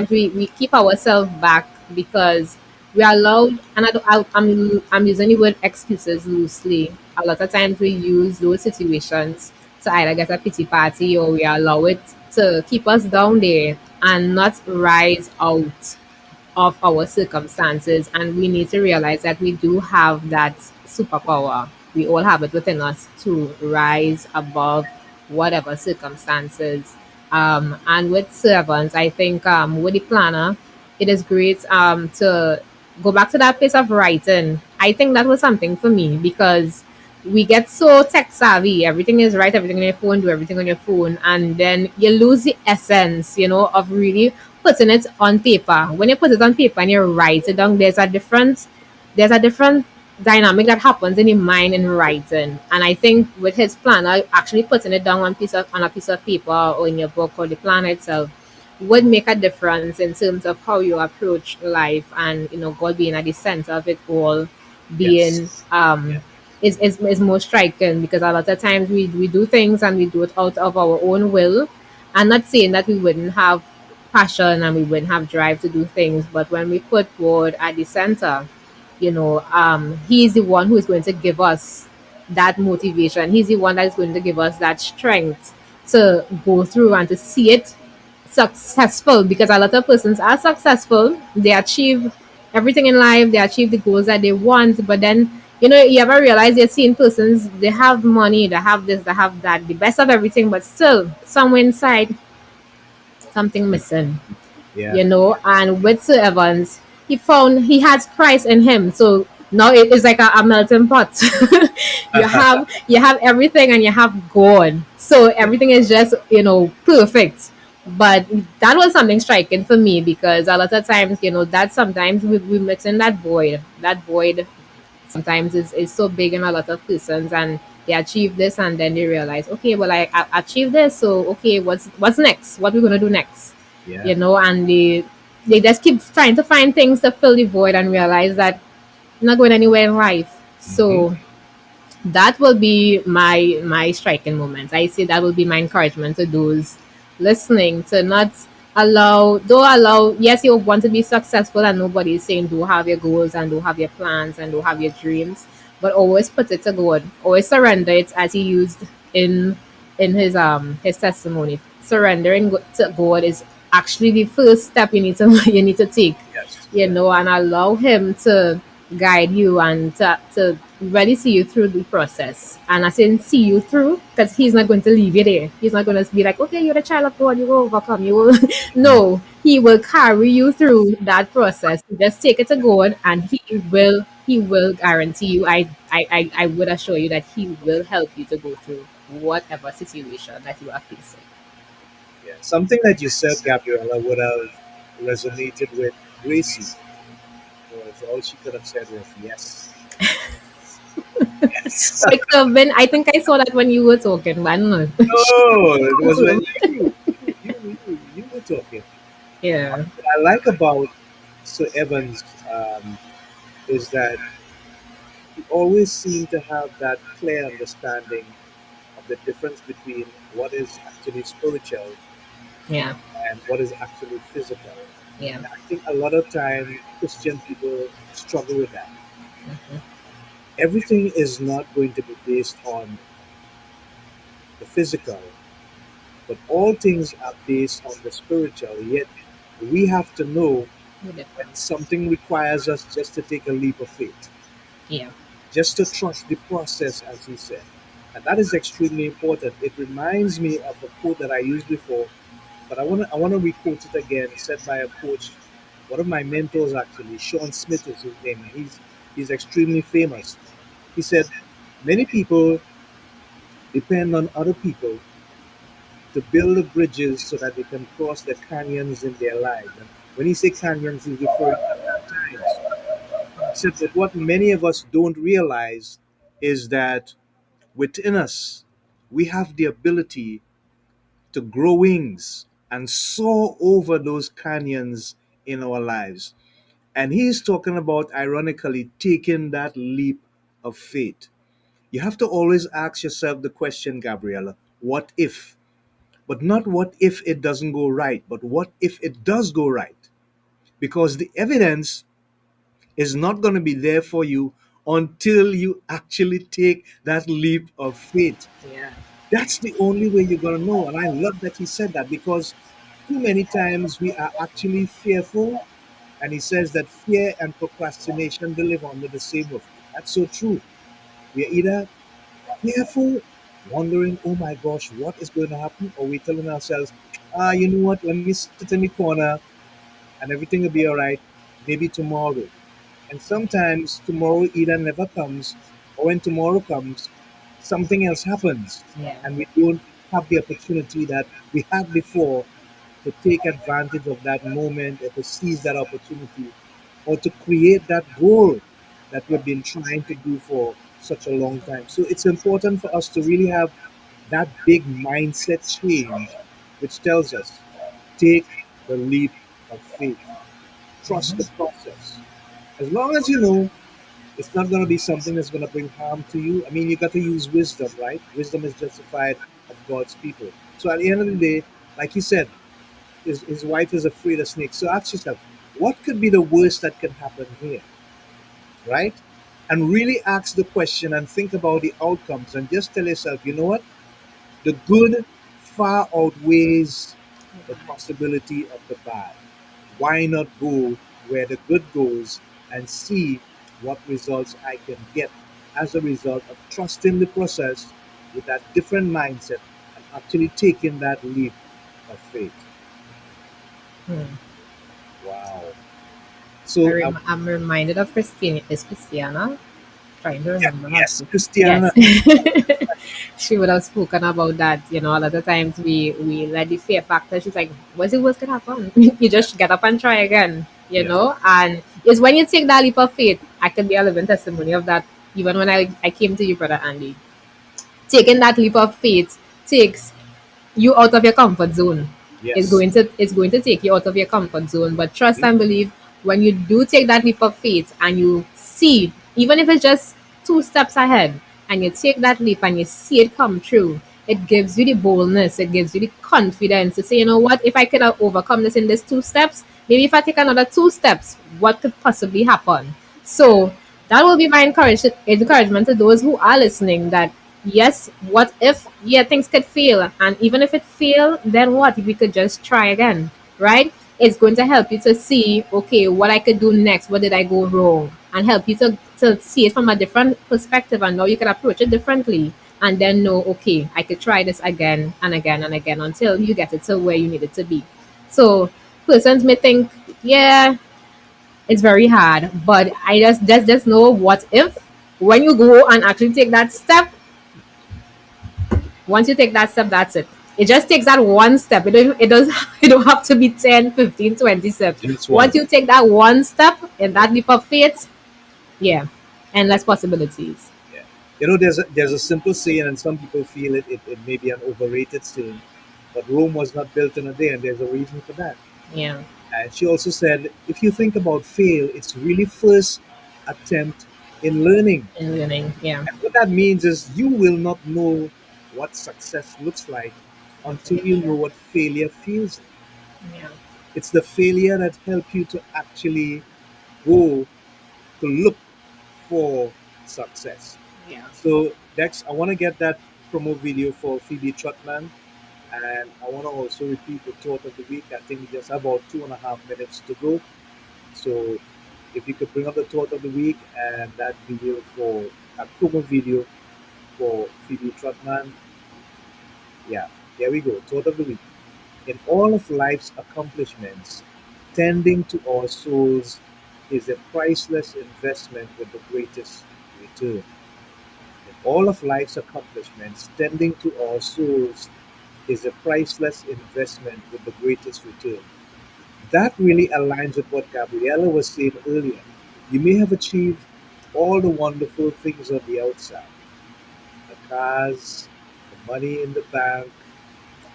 we keep ourselves back because we are allowed, and I'm using the word excuses loosely. A lot of times we use those situations to either get a pity party, or we allow it to keep us down there and not rise out of our circumstances. And we need to realize that we do have that superpower. We all have it within us to rise above whatever circumstances. And with servants, I think with the planner, it is great to go back to that place of writing. I think that was something for me because we get so tech savvy. Everything is right, everything on your phone, do everything on your phone, and then you lose the essence, of really putting it on paper. When you put it on paper and you write it down, there's a different dynamic that happens in your mind in writing. And I think with his planner, actually putting it down on a piece of paper or in your book or the planner itself would make a difference in terms of how you approach life, and God being at the center of it all being Yes. Yeah. is more striking, because a lot of times we do things and we do it out of our own will. I'm not saying that we wouldn't have passion and we wouldn't have drive to do things, but when we put God at the center, he's the one who is going to give us that motivation. He's the one that is going to give us that strength to go through and to see it successful, because a lot of persons are successful. They achieve everything in life, they achieve the goals that they want, but then you ever realize you're seeing persons, they have money, they have this, they have that, the best of everything, but still somewhere inside something missing. Yeah. And with Sir Evans, he has Christ in him. So now it is like a melting pot. you have everything and you have God. So everything is just, perfect. But that was something striking for me, because a lot of times, that sometimes we mix in that void. That void sometimes is so big in a lot of persons, and they achieve this and then they realize, okay, well, I achieved this, so okay, what's next, what we're going to do next, Yeah. and they just keep trying to find things to fill the void and realize that you're not going anywhere in life. Hmm. So that will be my striking moment. I say that will be my encouragement to those listening to not allow, yes, you want to be successful, and nobody is saying do have your goals and do have your plans and do have your dreams, but always put it to God. Always surrender it, as he used in his testimony. Surrendering to God is actually the first step you need to you need to take, Yes, you yes. know, and allow him to guide you and to really see you through the process. And I say see you through because he's not going to leave you there. He's not going to be like, okay, you're the child of God, you will overcome. You will Mhm. no, he will carry you through that process. You just take it to God, and he will guarantee you. I would assure you that he will help you to go through whatever situation that you are facing. Yeah. Something that you said, Gabriella, would have resonated with Gracie, because all she could have said was yes. Yes. Or it could have been, I think I saw that when you were talking, but I don't know. No, it was when you were talking. Yeah. What I like about Sir Evans is that he always seemed to have that clear understanding of the difference between what is actually spiritual Yeah. and what is actually physical. Yeah. And I think a lot of time Christian people struggle with that. Everything is not going to be based on the physical, but all things are based on the spiritual. Yet we have to know The when difference. something requires us just to take a leap of faith, Yeah. just to trust the process, as he said. And that is extremely important. It reminds me of a quote that I used before, but I want to requote it again, said by a coach, one of my mentors actually, Sean Smith is his name, and he's extremely famous. He said, many people depend on other people to build the bridges so that they can cross the canyons in their lives. And when he say canyons, he's referring to hard times. He said, but what many of us don't realize is that within us, we have the ability to grow wings and soar over those canyons in our lives. And he's talking about, ironically, taking that leap of faith. You have to always ask yourself the question, Gabriella, what if? But not what if it doesn't go right, but what if it does go right? Because the evidence is not going to be there for you until you actually take that leap of faith. Yeah. That's the only way you're going to know. And I love that he said that, because too many times we are actually fearful. And he says that fear and procrastination they live under the same roof. That's so true. We are either fearful, wondering, oh my gosh, what is going to happen? Or we're telling ourselves, you know what, let me sit in the corner and everything will be all right, maybe tomorrow. And sometimes tomorrow either never comes, or when tomorrow comes, something else happens. Yeah. And we don't have the opportunity that we had before to take advantage of that moment, or to seize that opportunity, or to create that goal that we've been trying to do for such a long time. So it's important for us to really have that big mindset change, which tells us take the leap of faith, trust the process. As long as you know it's not going to be something that's going to bring harm to you. I mean, you got to use wisdom, right? Wisdom is justified of God's people. So at the end of the day, like he said, his wife is afraid of snakes. So ask yourself, what could be the worst that can happen here, right? And really ask the question and think about the outcomes, and just tell yourself, you know what? The good far outweighs the possibility of the bad. Why not go where the good goes and see what results I can get as a result of trusting the process with that different mindset and actually taking that leap of faith? Hmm. Wow. So, I'm reminded of Christine. Is Christiana? Trying to yeah, remember her. yes, Yes. Christiana. She would have spoken about that. You know, a lot of times we let the fear factor. She's like, what's the worst could happen? You Yeah, just get up and try again, you yeah, know? And it's when you take that leap of faith, I could be a living testimony of that. Even when I came to you, Brother Andy, taking that leap of faith takes you out of your comfort zone. Yes. It's going to take you out of your comfort zone. But trust Mhm. and believe, when you do take that leap of faith and you see, even if it's just 2 steps ahead, and you take that leap and you see it come true, it gives you the boldness, it gives you the confidence to say, you know what, if I could have overcome this in these 2 steps, maybe if I take another 2 steps, what could possibly happen? Yeah. So that will be my encouragement to those who are listening, that yes, what if, yeah, things could fail, and even if it fail, then what if we could just try again, right? It's going to help you to see, okay, what I could do next, what did I go wrong, and help you to see it from a different perspective, and now you can approach it differently, and then know, okay, I could try this again and again and again until you get it to where you need it to be. So persons may think, yeah, it's very hard, but I just know, what if, when you go and actually take that step, once you take that step, that's it. It just takes that one step. It does it don't have to be 10, 15, 20 steps. Just Once one. you take that one step in that leap of faith, yeah, endless possibilities. Yeah. There's a simple saying, and some people feel it may be an overrated saying, but Rome was not built in a day, and there's a reason for that. Yeah, And she also said, if you think about fail, it's really first attempt in learning. and learning. Yeah, And what that means is you will not know what success looks like until until you you try. know what failure feels like. Yeah, It's the failure that help you to actually go to look for success. yeah. So Dex, I want to get that promo video for Phoebe Trotman, and I want to also repeat the thought of the week. I think we just have about 2.5 minutes to go. So if you could bring up the thought of the week and that video for a promo video for Phoebe Trotman. Yeah, there we go. Thought of the week. In all of life's accomplishments, tending to our souls is a priceless investment with the greatest return. In all of life's accomplishments, tending to our souls is a priceless investment with the greatest return. That really aligns with what Gabriella was saying earlier. You may have achieved all the wonderful things on the outside, the cars, the money in the bank,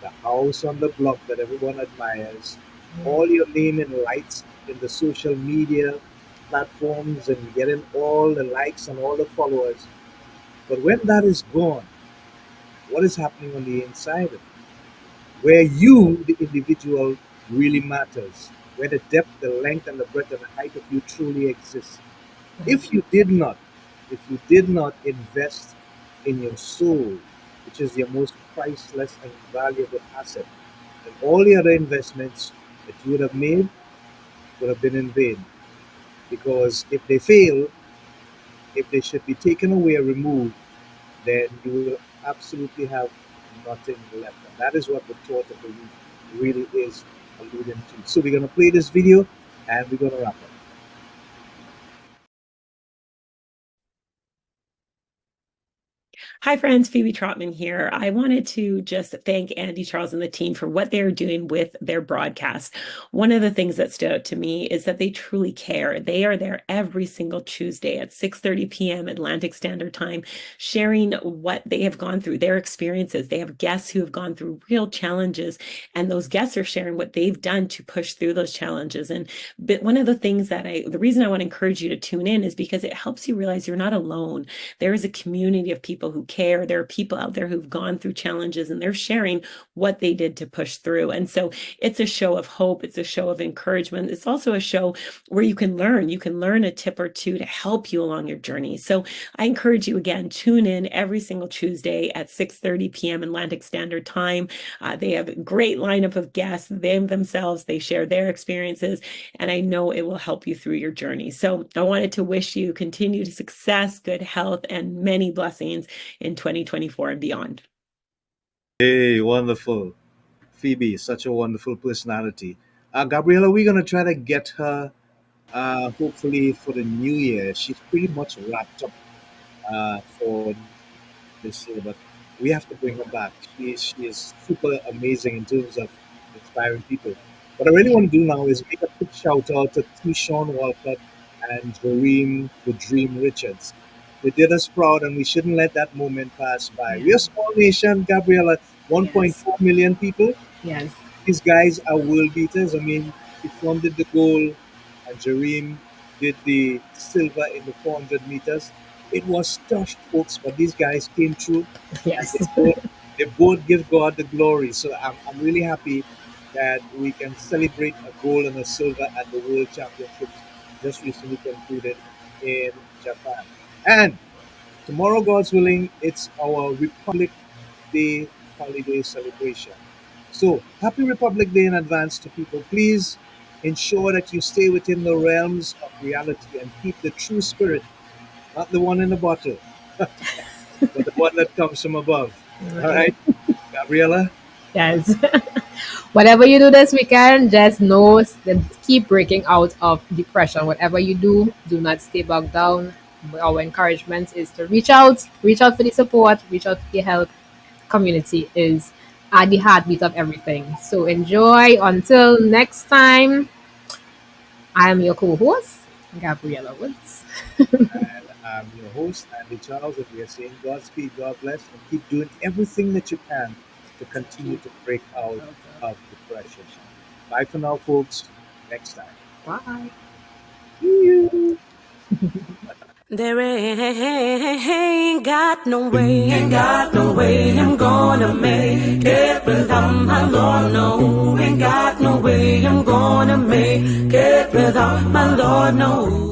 the house on the block that everyone admires, all your name in lights in the social media platforms, and getting all the likes and all the followers. But when that is gone, what is happening on the inside of it? Where you, the individual, really matters, where the depth, the length, and the breadth and the height of you truly exists. If you did not, if you did not invest in your soul, which is your most priceless and valuable asset, then all the other investments that you would have made would have been in vain. Because if they fail, if they should be taken away or removed, then you will absolutely have nothing left. And that is what the thought of the week really is alluding to. So we're going to play this video and we're going to wrap up. Hi, friends. Phoebe Trotman here. I wanted to just thank Andy Charles and the team for what they're doing with their broadcast. One of the things that stood out to me is that they truly care. They are there every single Tuesday at 6:30 p.m. Atlantic Standard Time, sharing what they have gone through, their experiences. They have guests who have gone through real challenges, and those guests are sharing what they've done to push through those challenges. And but one of the things the reason I want to encourage you to tune in is because it helps you realize you're not alone. There is a community of people who care. There are people out there who've gone through challenges and they're sharing what they did to push through. And so it's a show of hope. It's a show of encouragement. It's also a show where you can learn. You can learn a tip or two to help you along your journey. So I encourage you again, tune in every single Tuesday at 6:30 p.m. Atlantic Standard Time. They have a great lineup of guests. They themselves, they share their experiences, and I know it will help you through your journey. So I wanted to wish you continued success, good health, and many blessings in 2024 and beyond. Hey, wonderful. Phoebe, such a wonderful personality. Gabriella, we're going to try to get her hopefully for the new year. She's pretty much wrapped up for this year, but we have to bring her back. She is super amazing in terms of inspiring people. What I really Yeah. want to do now is make a quick shout out to Keyshawn Walcott and Doreen the Dream Richards. They did us proud, and we shouldn't let that moment pass by. Yeah. We're a small nation, Gabriella, Yes. 1.4 million people. Yes. These guys are world beaters. I mean, Ifon did the gold and Jareem did the silver in the 400 meters. It was tough, folks, but these guys came through and Yes. they both give God the glory. So I'm really happy that we can celebrate a gold and a silver at the World Championships just recently concluded in Japan. And tomorrow, God's willing, it's our Republic Day holiday celebration. So, happy Republic Day in advance to people. Please ensure that you stay within the realms of reality and keep the true spirit, not the one in the bottle, but the one that comes from above. All right, Gabriella? Yes. Whatever you do this weekend, just know that keep breaking out of depression. Whatever you do, do not stay bogged down. Our encouragement is to reach out for the support, reach out for the help. Community is at the heartbeat of everything. So enjoy. Until next time, I am your co-host, Gabriella Woods. And I'm your host, Andy Charles, and we are saying Godspeed, God bless, and keep doing everything that you can to continue to break out of depression. Bye for now, folks. Next time. Bye. There ain't got no way I'm gonna make it without my Lord, no. Ain't got no way I'm gonna make it without my Lord, no.